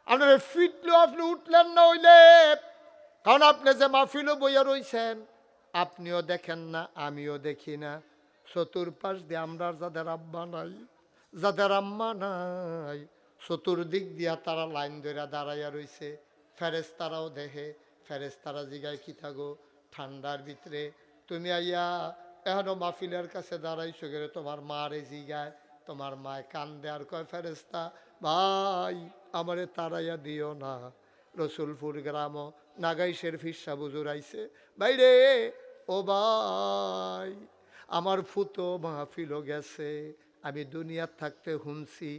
আপনার ফিটলেও আপনি উঠলেন না হইলে, কারণ আপনি যে মাহফিলও বইয়া রইছেন, আপনিও দেখেন না, আমিও দেখি না। চতুর্পাশ দিয়ে আমরা যাদের আব্বা নাই, যাদের আম্মা নাই, চতুর্দিক দিয়া তারা লাইন ধরে দাঁড়াইয়া রইছে। ফেরেশতারাও দেখে, ফেরেশতারা জিগায়, কি থাকো ঠান্ডার ভিতরে তুমি আইয়া এখনো মাহফিলের কাছে দাঁড়াইছো গেলে? তোমার মারে জিগায়, তোমার মায় কান্দে আর কয়, ফেরেশতা ভাই আমারে তাড়াইয়া দিও না, রসুলপুর গ্রাম নাগাইশের ফিরসা বুজুর আইছে বাইরে, ও ভাই আমার ফুতো মাহফিলও গেছে। আমি দুনিয়ার থাকতে শুনছি,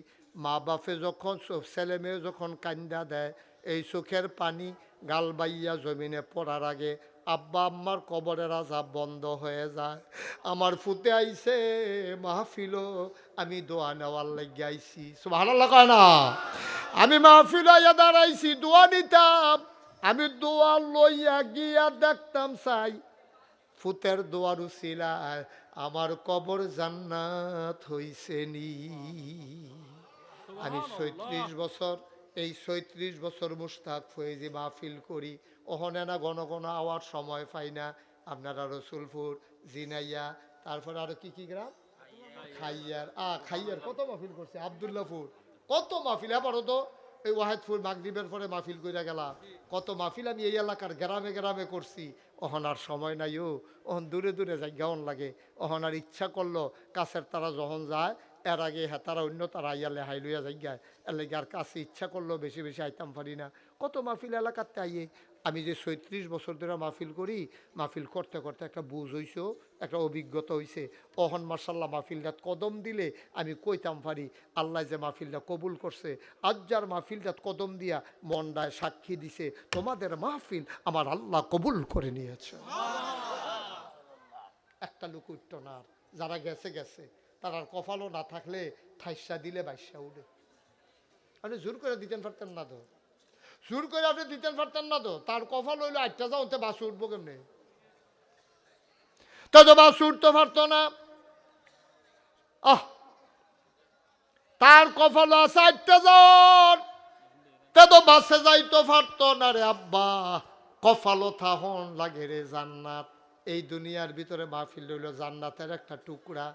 মা বাপে যখন ছেলে মেয়ে যখন কান্দা দেয়, এই চোখের পানি গাল বাইয়া জমিনে পড়ার আগে আব্বা আম্মার কবরের আযাব বন্ধ হয়ে যায়। আমার ফুতে আইছে মাহফিলও, আমি দোয়া নেওয়ার লাগিয়ে আইছি। সুবহানাল্লাহ কয় না? আমি মাহফিল আইয়া দাঁড়াইছি, দোয়া নিতাম, আমি দোয়া লইয়া গিয়া দেখতাম চাই ফুতের দোয়ার উসিলায় আমার কবর জান্নাত হইছে নি। আমি ৩৬ বছর, এই ৩৬ বছর মুশতাক ফয়েজি মাহফিল করি, ওখানে না ঘন ঘন আওয়ার সময় পাই না। আপনারা রসুলপুর, জিনাইয়া, তারপরে আরো কি কি গ্রাম, খাইয়ার, খাইয়ার কত মাহফিল করছে, আবদুল্লাপুর কত মাহফিল, এবারও তো এই ওয়াহেদপুর মাগরিবের পরে মাহফিল কইরা গেলাম, কত মাহফিল আমি এই এলাকার গ্রামে গ্রামে করছি। ওহন আর সময় নাই, ওহন দূরে দূরে যাই গাউন লাগে, ওহন আর ইচ্ছা করলো কাছের তারা যখন যায় এর আগে হ্যাঁ তারা অন্য তারা আইয়া লেহাই লইয়া যাই গায়, এর লাগে আর কাছে ইচ্ছা করলো বেশি বেশি আইতাম পারি না। কত মাহফিল এলাকাতে আইয়ে আমি যে ৩৬ বছর ধরে মাহফিল করি, মাহফিল করতে করতে একটা বুঝ হইছে, একটা অভিজ্ঞতা হইছে। অহন মার্শাল্লাহ মাহফিলটা কদম দিলে আমি কইতাম পারি আল্লাহ যে মাহফিলটা কবুল করছে। আজ যার মাহফিলটা কদম দিয়া মন্ডায় সাক্ষী দিছে তোমাদের মাহফিল আমার আল্লাহ কবুল করে নিয়েছে। একটা লোক উঠত না, যারা গেছে গেছে, তার আর কপালও না থাকলে ঠাইসা দিলে বাইসা উঠে। আপনি জোর করে দিতেন পারতেন না তো, জোর করে আপনি দিতেন পারতেন না তো, তার কপাল হইলো আটটা যাওতে বাস উঠবো কেমনি, তা তো বাস উঠতে পারতো না। তার কপাল আছে আটটা যাওয়ার, তা তো বাসে যাইতে পারতো না রে আব্বা। কপালও থাহন লাগে রে জান্নাত। এই দুনিয়ার ভিতরে মাহফিল রইল জান্নাতের একটা টুকরা।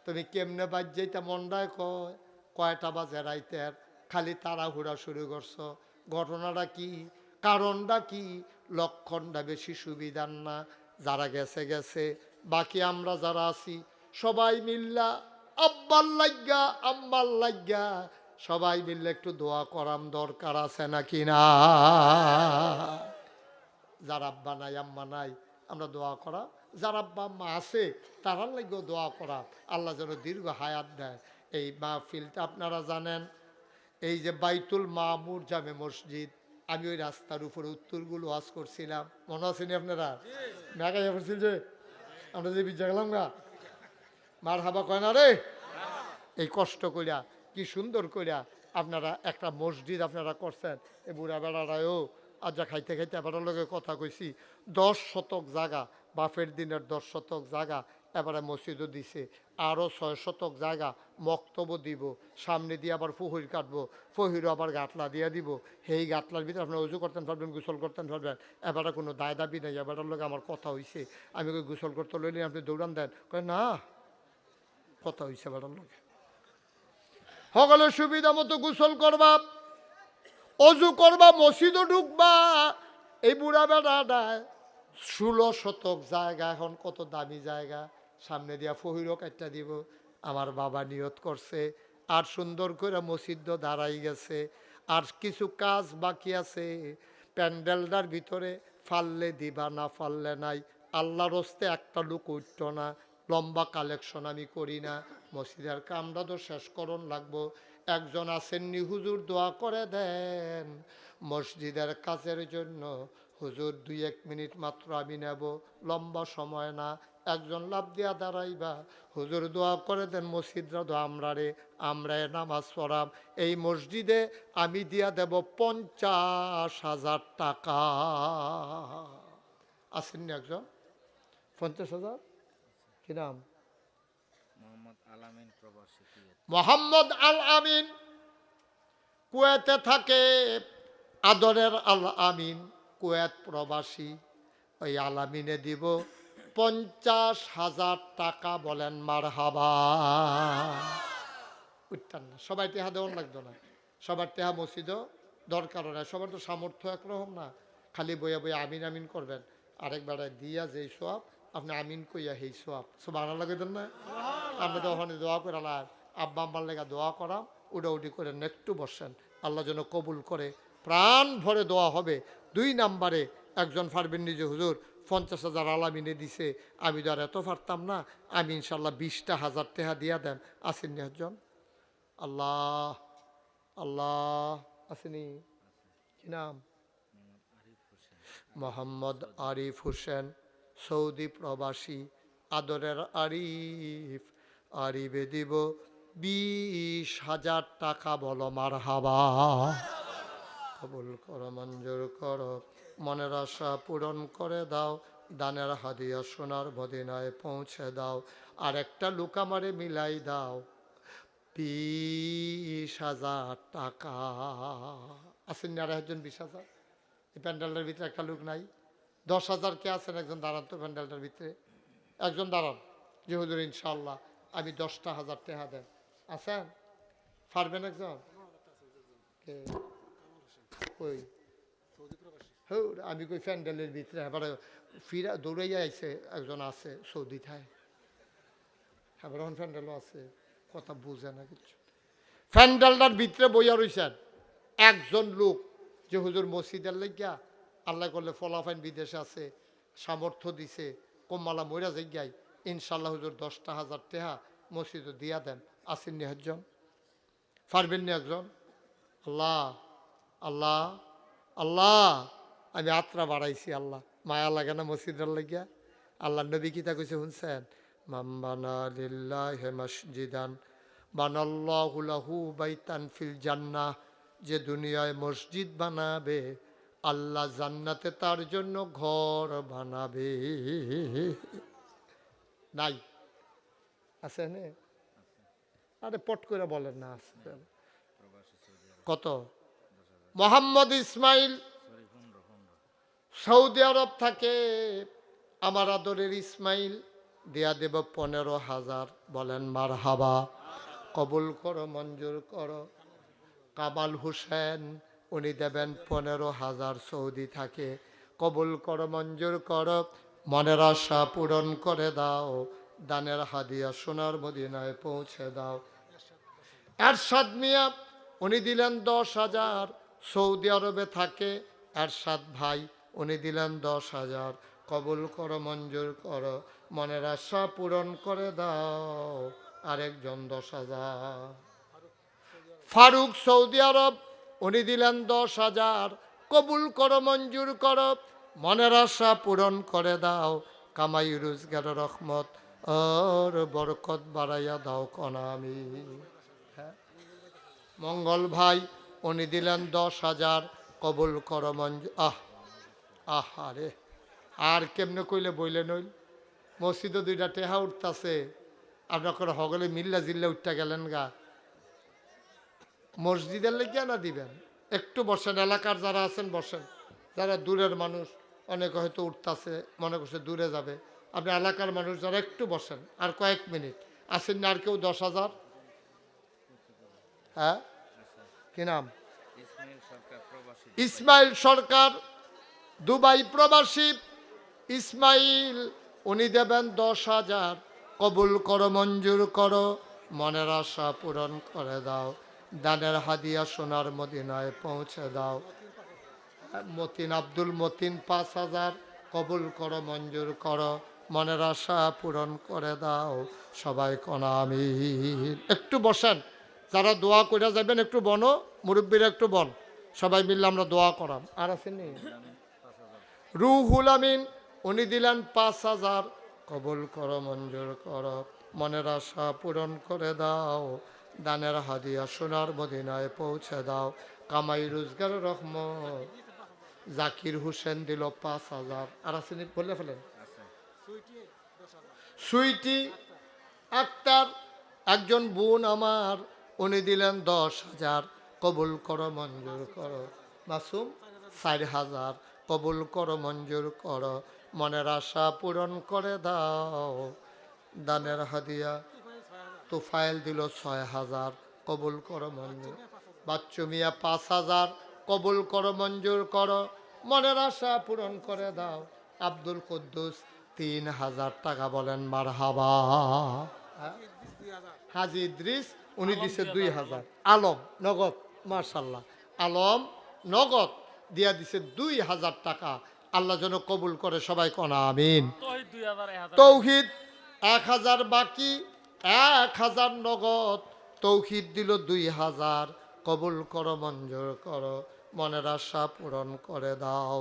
তুমি কেমনে বাজ যেটা মন্ডায় কয়, কয়টা বাজে রাইতের, খালি তাড়াহুড়া শুরু করছো। ঘটনাটা কি, কারণটা কি, লক্ষণটা বেশি সুবিধার না। যারা গেছে গেছে, বাকি আমরা যারা আছি সবাই মিল্লা আব্বার লাগ্যা আম্মার লাগ্যা সবাই মিললে একটু দোয়া করাম দরকার আছে নাকি না? যার আব্বা নাই আম্মা নাই আমরা দোয়া করা, যার আব্বা আম্মা আছে তারার লাগেও দোয়া করা, আল্লাহ যেন দীর্ঘ হায়াত দেয়। এই মাহফিলটা আপনারা জানেন, এই যে বাইতুল মামুর জামে মসজিদ, আমি ওই রাস্তার উপরে উত্তরগুলো ওয়াজ করছিলাম, মনে আছেনি আপনারা? মেঘাইয়া পড়ছিল যে আমরা যে বিদ্যা গেলাম গা, মার হাবা কয় না রে। এই কষ্ট করিয়া কি সুন্দর করিয়া আপনারা একটা মসজিদ আপনারা করছেন। এই বুড়া বেড়ারায়ও আজ যা খাইতে খাইতে এবারের লগে কথা কইছি, 10 শতক জায়গা, বাপের দিনের 10 শতক জায়গা এবারে মসজিদও দিছে, আরও 6 শতক জায়গা মক্তব দিব, সামনে দিয়ে আবার পুহুর কাটবো, পুহুরও আবার গাটলা দিয়ে দিব। সেই গাটলার ভিতরে আপনারা উজু করতেন পারবেন, গোসল করতেন পারবেন। এবারে কোনো দায় দাবি নেই। এবারের লগে আমার কথা হয়েছে, আমি ওই গোসল করতে লইলে আপনি দৌড়ান দেন, কয় না কথা হয়েছে এবারের লগে। সকলের সুবিধা মতো গোসল করবা, অজু করবা, মসজিদও ঢুকবা। এই বুড়া বেড়াটায় 16 শতক জায়গা, এখন কত দামি জায়গা, সামনে দিয়া ফহিরও কাটটা দিব। আমার বাবা নিয়ত করছে, আর সুন্দর করে মসজিদ দাঁড়াই গেছে, আর কিছু কাজ বাকি আছে। প্যান্ডেলটার ভিতরে ফাললে দিবা, না ফাললে নাই। আল্লাহর হস্তে একটা লোক উঠত না, লম্বা কালেকশন আমি করি না। মসজিদের কামটা তো শেষ করণ লাগবো। একজন আসেননি, হুজুর দোয়া করে দেন মসজিদের কাজের জন্য। হুজুর 2-1 মিনিট মাত্র আমি নেব, লম্বা সময় না। একজন লাভ দিয়া দাঁড়াইবা, হুজুর দোয়া করে দেন মসজিদরা তো আমরা নামাজ পড়াম। এই মসজিদে আমি দিয়া দেব 50,000 টাকা। আসেননি একজন? 50,000? কি নাম? মোহাম্মদ আল আমিন, কুয়েতে থাকে। আদরের আল আমিন কুয়েত প্রবাসী। ওই আল আমিনে দিব 50,000 টাকা। বলেন মারহাবা। উঠতেন না, সবাই টেহা দেওয়ার লাগতো না, সবার টেহা মসজিদও দরকার না, সবার তো সামর্থ্য একরকম না। খালি বইয়া বইয়া আমিন আমিন করবেন, আরেক বেড়ায় দিয়া যেই সোয়াব আপনি আমিন কইয়া সেই সোয়াব সব আনা লাগতেন না। আপনি তো ওখানে দোয়া করে আব্বা আম্মার লেগা দোয়া করাম, উডাউডি করে একটু বসেন, আল্লাহ যেন কবুল করে। প্রাণ ভরে দোয়া হবে। 2 নাম্বারে একজন পারবেন নিজে, হুজুর 50,000 আলামিনে দিছে, আমি তো আর এত পারতাম না, আমি ইনশাল্লাহ 20টা হাজার টাকা দিয়া দেন। আসেননি একজন? আল্লাহ আল্লাহ আসেনি? কি নাম? মোহাম্মদ আরিফ হোসেন, সৌদি প্রবাসী। আদরের আরিফ, আরিফে দিব 20,000 টাকা। বলো মারহাবা। কবুল করো, মঞ্জুর করো, মনের আশা পূরণ করে দাও, দানের হাদিয়া সোনার মদিনায় পৌঁছে দাও। আর একটা লোক আমারে মিলাই দাও 20,000 টাকা। আসেন আর একজন 20,000? এই প্যান্ডেলটার ভিতরে একটা লোক নাই? 10,000 কে আছেন? একজন দাঁড়ান তো প্যান্ডেলটার ভিতরে, একজন দাঁড়ান যে হুজুর ইনশাল্লাহ আমি 10,000 টাকা দেন। আছেন? পারবেন একজন? কই আমি কই প্যান্ডেলের ভিতরে এবারে ফিরা দৌড়াইয়া আইছে একজন, আছে সৌদি থায়, এবার প্যান্ডেলও আছে, কথা বুঝে না কিছু। প্যান্ডেলটার ভিতরে বইয়া রইছেন, একজন লোক যে হুজুর মসজিদের লাগিয়া আল্লাহ করলে ফলাফাইন বিদেশে আছে, সামর্থ্য দিছে, কম্মালা মইরা জায়গায় ইনশাল্লাহ হুজুর 10,000 টাকা মসজিদে দিয়া দেন। আসেননি একজন? পারবেন না একজন? আল্লাহ আল্লাহ আল্লাহ, আমি আত্রা বাড়াইছি, আল্লাহ মায়া লাগে না মসজিদের লাগিয়া? আল্লাহ নবী কিতা কইছে শুনছেন? মাম্বানা লিল্লাহি মসজিদান বানাল্লাহু লাহু বাইতান ফিল জান্নাহ, যে দুনিয়ায় মসজিদ বানাবে আল্লাহ জান্নাতে তার জন্য ঘর বানাবে। নাই? আছে নে? আরে পট করে বলেন না। আছে কত? মোহাম্মদ ইসমাইল সৌদি আরব থাকে, আমার আদরের ইসমাইল দিয়া দেব 15,000। বলেন মারহাবা, কবুল করো, মঞ্জুর করো। কামাল হোসেন উনি দেবেন 15,000, সৌদি থাকে। কবুল করো, মঞ্জুর করো, মনের আশা পূরণ করে দাও, দানের হাদিয়া সোনার মদিনায় পৌঁছে দাও। এরশাদ মিয়া উনি দিলেন 10,000, সৌদি আরবে থাকে। এরশাদ ভাই উনি দিলেন 10,000। কবুল করো, মঞ্জুর করো, মনের আশা পূরণ করে দাও। আরেকজন 10,000। ফারুক সৌদি আরব উনি দিলেন 10,000। কবুল করো, মঞ্জুর করো, মনের আশা পূরণ করে দাও। কামাই রোজগার রহমত আর বরকত বাড়াইয়া দাও কনা আমি। মঙ্গল ভাই উনি দিলেন 10,000। কবুল করো, মঞ্জুর। আরে আর কেমনে কইলে বইলে নইল? মসজিদে 2টা টেহা উঠতেছে, আপনার হগলে মিল্লা জিল্লা উঠতে গেলেন গা। মসজিদের লেগে না দিবেন? একটু বসেন, এলাকার যারা আছেন বসেন। যারা দূরের মানুষ অনেক হয়তো উঠতেছে, মনে করছে দূরে যাবে, আপনি এলাকার মানুষ যারা একটু বসেন। আর কয়েক মিনিট আসেন না? আর কেউ 10,000? হ্যাঁ, কি নাম? ইসমাইল সরকার, দুবাই প্রবাসী। ইসমাইল উনি দেবেন 10,000। কবুল করো, মঞ্জুর করো, মনের আশা পূরণ করে দাও, দানের হাদিয়া সোনার মদিনায় পৌঁছে দাও। মতিন, আব্দুল মতিন 5,000। কবুল করো, মঞ্জুর করো, মনের আশা পূরণ করে দাও। সবাই কোন আমিন। একটু বসেন, যারা দোয়া করে যাবেন একটু বনো, মুরব্বীরা একটু বন, সবাই মিললে আমরা দোয়া করাম। আর আসেননি? রুহুল আমিন উনি দিলেন 5,000। কবুল করো, মঞ্জুর করো, মনের আশা পূরণ করে দাও, দানের হাদিয়া সোনার মদিনায় পৌঁছে দাও। কামাই রোজগার রহমত। জাকির হোসেন দিল 5,000। আর আসেনি? বলে ফেলেন। সুইটি আক্তার একজন বোন আমার, উনি দিলেন 10,000। কবুল করো, মঞ্জুর করো। মাসুম 4,000। কবুল করো, মঞ্জুর করো, মনের আশা পূরণ করে দাও, দানের হাদিয়া। তোফায়েল দিল 6,000। কবুল করো, মঞ্জুর। বাচ্চু মিয়া 5,000। কবুল করো, মঞ্জুর করো, মনের আশা পূরণ করে দাও। আব্দুল কুদ্দুস 3,000 টাকা। বলেন মারহাবা। হাজি ইদ্রিস উনি দিছে 2,000। আলম নগদ, মাশাল্লাহ, আলম নগদ দিয়া দিছে 2,000 টাকা। আল্লাহ যেন কবুল করে, সবাই কোন আমিন। তৌহিদ 1,000 বাকি, 1,000 নগদ। তৌহিদ দিল 2,000। কবুল করো, মঞ্জুর করো, মনের আশা পূরণ করে দাও।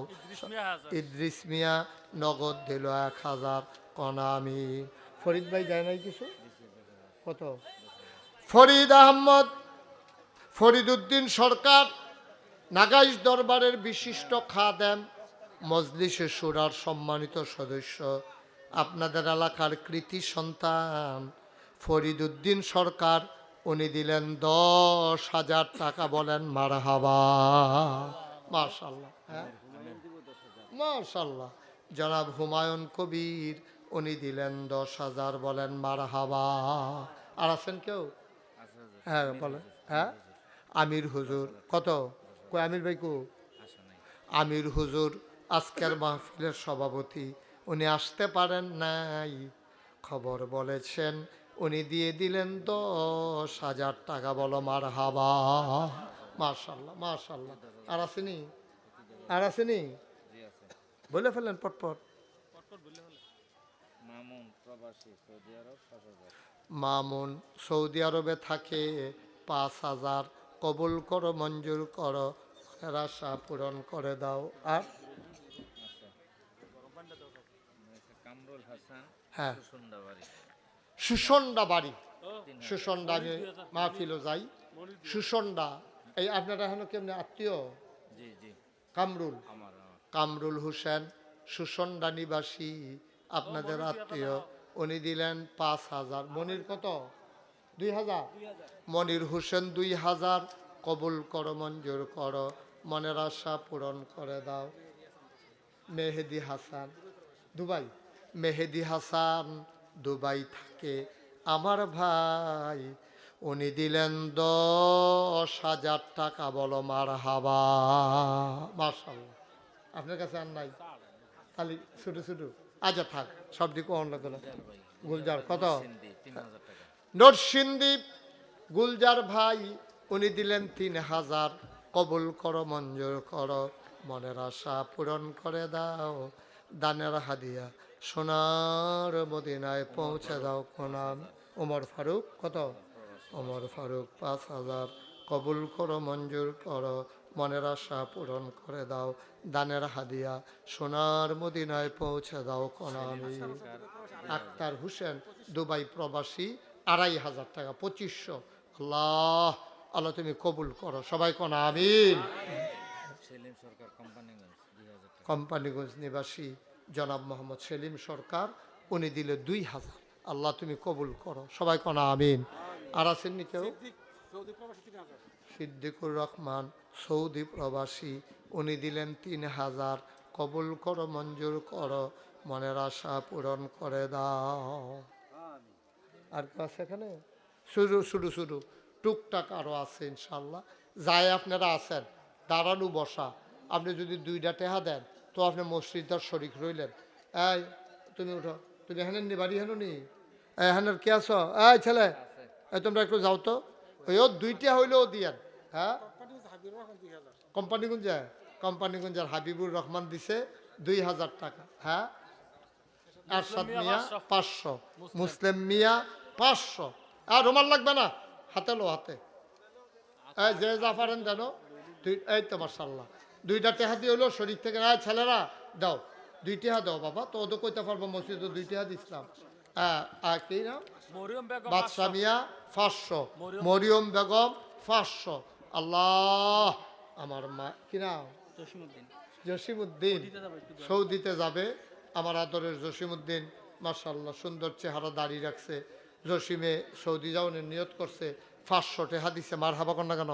ইদ্রিস মিয়া নগদ দিল 1,000। কোন আমিন। ফরিদ ভাই যায় নাই কিছু? কত? ফরিদ আহমদ, ফরিদ উদ্দিন সরকার, নাগাইশ দরবারের বিশিষ্ট খাদেম, মজলিসে সুরার সম্মানিত সদস্য, আপনাদের এলাকার কৃতি সন্তান ফরিদ উদ্দিন সরকার, উনি দিলেন 10,000 টাকা। বলেন মারহাবা। মাশাল্লাহ, হ্যাঁ মাশাল্লাহ। জনাব হুমায়ুন কবির উনি দিলেন 10,000। বলেন মারহাবা। আর আছেন কেউ? হ্যাঁ বলেন। হ্যাঁ, আমির হুজুর। কত? কই আমির ভাই কো? আমির হুজুর আজকের মাহফিলের সভাপতি, উনি আসতে পারেন নাই, খবর বলেছেন, উনি দিয়ে দিলেন 10,000 টাকা। বলো মারহাবা। মাশাল্লাহ মাশাল্লাহ। আর আসেনি? আর আসেনি? বলে ফেলেন পটপট। মামুন সৌদি আরবে থাকে, 5,000 কবুল করো, মঞ্জুর করো, মনের আশা পূরণ করে দাও। আর হ্যাঁ, সুসন্ডা বাড়ি। সুসন্ডা আমি মাহফিলও যাই। সুসন্ডা এই আপনারা এখনো কেমনি আত্মীয়? কামরুল, কামরুল হোসেন সুসন্ডা নিবাসী, আপনাদের আত্মীয়। উনি দিলেন 5,000। মনির কত? 2,000। মনির হোসেন 2,000 কবুল করো, মঞ্জুর করো, মনের আশা পূরণ করে দাও। মেহেদি হাসান দুবাই, মেহেদি হাসান দুবাই থাকে, আমার ভাই। উনি দিলেন 10,000 টাকা। বলো মারহাবা। মাশাআল্লাহ। আপনার কাছে আর নাই? খালি ছোট ছোট। আচ্ছা থাক, সব দিকে অন্য গেল। গুলজার কত? নরসিংদী গুলজার ভাই, উনি দিলেন 3,000। কবুল করো, মঞ্জুর করো, মনের আশা পূরণ করে দাও। দানের হাদিয়া সোনার মদিনায় পৌঁছে দাও। কোনাম ওমর ফারুক কত? ওমর ফারুক 5,000। কবুল করো, মঞ্জুর করো, মনের আশা পূরণ করে দাও। দানের হাদিয়া সোনার মদিনায় পৌঁছে দাও। কোনামি আক্তার হোসেন দুবাই প্রবাসী, 2,500 টাকা, 2500। আল্লাহ আল্লাহ তুমি কবুল করো, সবাই কোন আমিন। কোম্পানিগঞ্জ নিবাসী জনাব মোহাম্মদ সেলিম সরকার, উনি দিলে 2,000। আল্লাহ তুমি কবুল করো, সবাই কোন আমিন। আর আছেননি কেউ? সিদ্দিকুর রহমান সৌদি প্রবাসী, উনি দিলেন 3,000। কবুল করো, মঞ্জুর করো, মনের আশা পূরণ করে দাও। আর কেউ আছে এখানে? শুরু শুরু শুরু টুকটাক আরও আছে ইনশাল্লাহ। যাই আপনারা আছেন, দাঁড়ানো বসা, আপনি যদি 2টা টেহা দেন তো আপনি মসজিদার শরিক রইলেন। এই তুমি উঠো, তুমি এখানে নি বাড়ি হেন নি এখানের কে আছো? এই ছেলে, এই তোমরা একটু যাও তো, ওই 2টা হইলেও দিয়েন। হ্যাঁ, কোম্পানিগঞ্জে, কোম্পানিগঞ্জের হাবিবুর রহমান দিছে 2,000 টাকা। হ্যাঁ, আরশাদ মিয়া 500, মুসলিম মিয়া 500। আর রুমাল লাগবে না, হাতে লো, হাতে। এই যে যা পারেন জানো, এই তো মাশাআল্লাহ 2টা টেহা দিয়ে হইলো শরীর থেকে। ছেলেরা দাও, 2 টেহা দাও বাবা, তো ওদের কইতে পারবো মসজিদে 2 টেহা দিছিলাম। কি নাম? বাদশা মিয়া 500, মরিয়ম বেগম 500। আল্লাহ, আমার মা কি নাম? জসিমউদ্দিন, সৌদিতে যাবে। আমার আদরের জসিমউদ্দিন মাশাআল্লাহ সুন্দর চেহারা, দাড়ি রাখছে। জসিমে সৌদি যাওয়ার নিয়ত করছে, 500 টাকা দিছে। মারহাবা কর না কেন?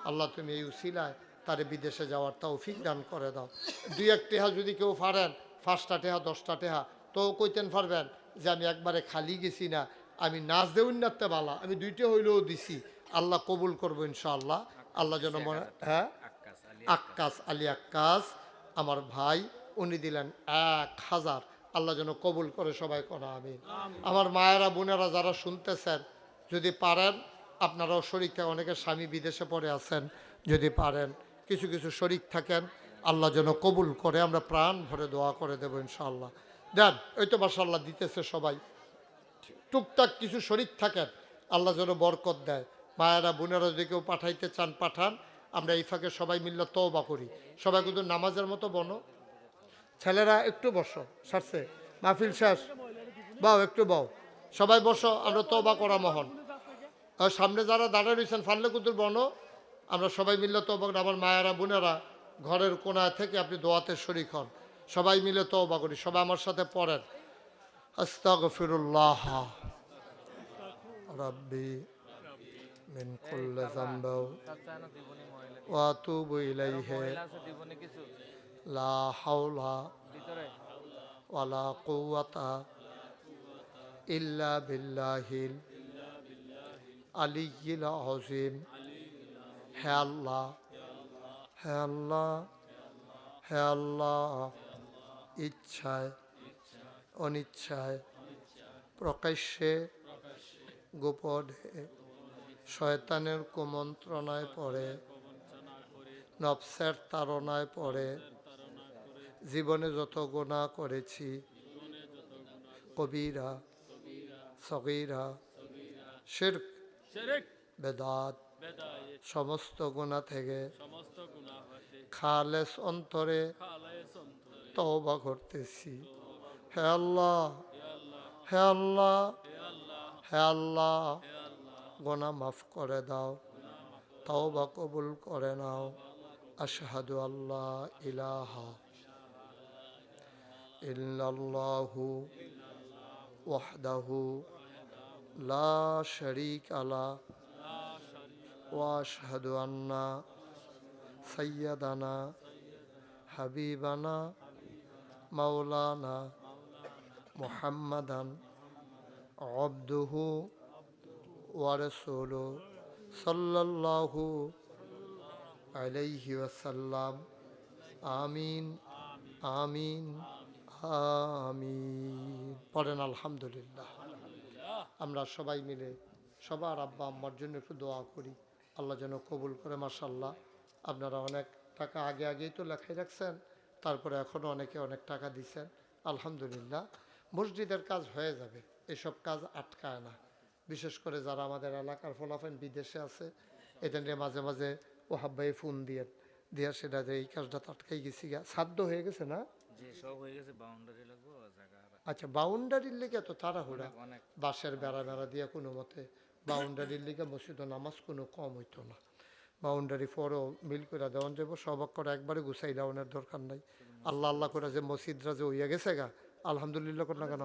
আল্লাহ তুমি এই উসিলায় তারে বিদেশে যাওয়ার তৌফিক দান করে দাও। 2-1 টাকা যদি কেউ পারেন, 5টা টাকা 10টা টাকা, তো কইতেন পারবেন যে আমি একবারে খালি গেছি না, আমি নাচ দেউন নাতে বালা, আমি 2টা হইলেও দিছি। আল্লাহ কবুল করবো ইনশাআল্লাহ। আল্লাহ যেন মনে। হ্যাঁ, আক্কাস আলী আক্কাস আমার ভাই, উনি দিলেন 1,000। আল্লাহ যেন কবুল করে, সবাই করা আমি। আমার মায়েরা বোনেরা যারা শুনতেছেন, যদি পারেন আপনারাও শরীক থাকেন, অনেকে স্বামী বিদেশে পড়ে আছেন, যদি পারেন কিছু কিছু শরীক থাকেন, আল্লাহ যেন কবুল করে। আমরা প্রাণ ভরে দোয়া করে দেবো ইনশাআল্লাহ। দেন, ওই তো মাশাআল্লাহ দিতেছে সবাই। টুকটাক কিছু শরীক থাকেন, আল্লাহ যেন বরকত দেয়। মায়েরা বোনেরা যদি কেউ পাঠাইতে চান পাঠান, আমরা এই ফাঁকে সবাই মিললে তওবা করি। সবাই কিন্তু নামাজের মতো বনো। ছেলেরা একটু বসো, সারছে মাহফিল শেষ, বাও একটু বাও, সবাই বসো, আমরা তওবা করা মহন। আর সামনে যারা দাঁড়িয়ে রয়েছেন ফানলে কুতুর বনো, আমরা সবাই মিললে তওবা করি। আমার মায়েরা বোনেরা ঘরের কোনায় থেকে আপনি দোয়াতে শরীক হন, সবাই মিলে তওবা করি। সবাই আমার সাথে পড়েন, আস্তাগফিরুল্লাহ রাব্বি মিন কুল্লি যামবি ওয়া আতুবু ইলাইহি লা হাওলা ওয়ালা কুওয়াতা ইল্লা বিল্লাহিল আলিয়্যিল আযীম। হে আল্লাহ, হে আল্লাহ, হে আল্লাহ, ইচ্ছায় অনিচ্ছায় প্রকাশ্যে গোপনে শয়তানের কুমন্ত্রণায় পড়ে নফসের তাড়নায় পড়ে জীবনে যত গুনাহ করেছি কবিরা সগীরা শিরক বেদাত সমস্ত গুনাহ থেকে খালেস অন্তরে তওবা করতেছি। হে আল্লাহ, হে আল্লাহ, হে আল্লাহ, গুনাহ মাফ করে দাও, তওবা কবুল করে নাও। আশহাদু আল্লা ইলাহা ইল্লাল্লাহু ওয়াহদাহু লা শারীকা লাহু ওয়া আশহাদু আন্না সাইয়্যিদানা হাবিবানা মাওলানা মুহাম্মাদান আবদুহু ওয়া রাসূলুহু সাল্লাল্লাহু আলাইহি ওয়াসাল্লাম। আমিন আমিন আমিন। পড়েন আলহামদুলিল্লাহ। আমরা সবাই মিলে সবার আব্বা আম্মার জন্য একটু দোয়া করি, আল্লাহ যেন কবুল করে। মাশাআল্লাহ, আপনারা অনেক টাকা আগেই তো লেখাই রাখছেন, তারপরে এখনও অনেকে অনেক টাকা দিচ্ছেন। আলহামদুলিল্লাহ, মসজিদের কাজ হয়ে যাবে, এসব কাজ আটকায় না। বিশেষ করে যারা আমাদের এলাকার ফলাফেন বিদেশে আছে, এটা নিয়ে মাঝে মাঝে ও হাব্বাই ফোন দিয়ে সেটা যে এই কাজটা আটকাই গেছি, সাধ্য হয়ে গেছে না? আচ্ছা, বাউন্ডারির লেগে তো তাড়াহুড়া, বাঁশের বেড়া দিয়ে কোনো মতে বাউন্ডারির লেগে মসজিদ নামাজ কোনো কম হইতো না। বাউন্ডারি পরও মিল করে দেওয়ান যাবো, সবক করে একবারে গুছাই দেওয়ানোর দরকার নাই। আল্লাহ আল্লাহ করে যে মসজিদরা যে হইয়া গেছে গা, আলহামদুলিল্লাহ করে না কেন?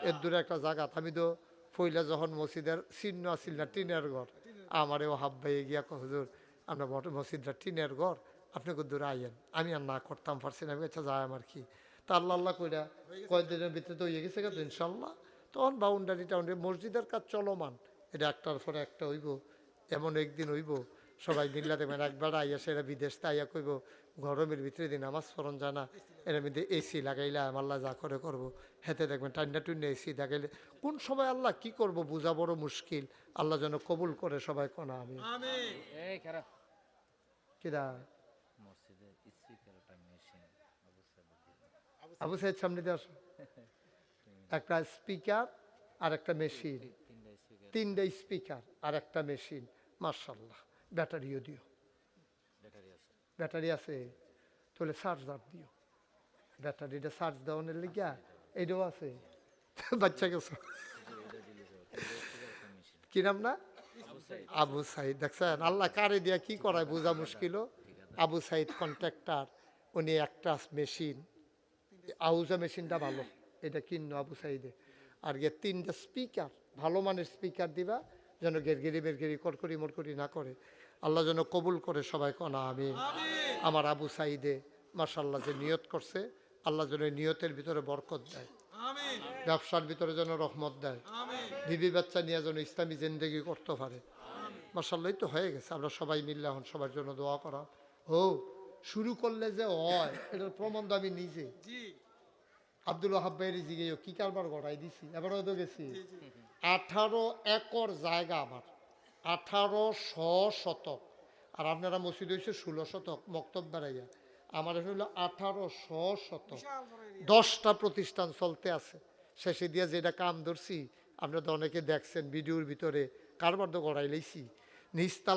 এর দূরে একটা জায়গা, আমি তো পইলা যখন মসজিদের চিহ্ন আসিল না টিনের ঘর, আমারেও হাব্বাই গিয়া হুজুর আমরা মসজিদরা টিনের ঘর, আপনি দূরে আইয়েন। আমি আর না করতাম পারছি না, আমি আচ্ছা যায় আমার কি। তা আল্লাহ আল্লাহ কইরা কয়েকদিনের ভিতরে তো হয়ে গেছে কিন্তু ইনশাল্লাহ। তখন বাউন্ডারি টাউন্ডারি মসজিদের কাজ চলমান, এটা একটার পরে একটা হইব। এমন একদিন হইব সবাই মিল্লা দেবেন একবার আইয়া, সেটা বিদেশ আইয়া কইব গরমের ভিতরে দিন নামাজ পড়ন যায় না, এর মধ্যে এসি লাগাইলে আল্লাহ যা করে করবো। হেতে দেখবেন টান্ডা টুন্ডা এসি লাগাইলে কোন সময় আল্লাহ কি করব বোঝা বড় মুশকিল। আল্লাহ যেন কবুল করে সবাই কোনা আমি কিরা আবু সাইদ সামনে দিয়ে আসো। একটা স্পিকার আর একটা মেশিন, তিনটা স্পিকার আর একটা মেশিন। মাশাআল্লাহ, ব্যাটারিও দিও। ব্যাটারি আছে তাহলে চার্জার দিও, ব্যাটারিটা চার্জ দেওয়ানোর লিগা এইটাও আছে। বাচ্চা গেছো কি নাম না? আবু সাইদ। দেখছেন আল্লাহ কারে দিয়া কি করায় বোঝা মুশকিল। আবু সাইদ কন্ট্রাক্টর, উনি একটা মেশিন, আউজা মেশিনটা ভালো, এটা কিনো আবু সাইদে। আর গিয়ে তিনটা স্পিকার, ভালো মানের স্পিকার দিবা, যেন গেরগেরি বেরগেরি করকরি মরকরি না করে। আল্লাহ যেন কবুল করে সবাই কনা আমি। আমার আবু সাইদে মাশাআল্লাহ যে নিয়ত করছে, আল্লাহ যেন নিয়তের ভিতরে বরকত দেয়, ব্যবসার ভিতরে যেন রহমত দেয়, বিবি বাচ্চা নিয়ে যেন ইসলামী জিন্দেগি করতে পারে। মাশাআল্লাহ তো হয়ে গেছে। আমরা সবাই মিললে এখন সবার জন্য দোয়া করা। ও শুরু করলে যে হয় এটার প্রমাণ তো আমি নিজে আব্দুল ওয়াহাব ভাইয়ের জিগে কি কারবার গড়াই দিছি, এবারও তো গেছি। 18 একর জায়গা আমার, 1800 শতক। আর আপনারা মসজিদ হয়েছে 16 শতক, মক্তব বেড়াইয়া। আমার হইল 1800 শতক, 10টা প্রতিষ্ঠান চলতে আছে। শেষে দিয়ে যেটা কাম ধরছি, আপনারা তো অনেকে দেখছেন ভিডিওর ভিতরে, কারবার তো গড়াই লাইছি। নিচতলা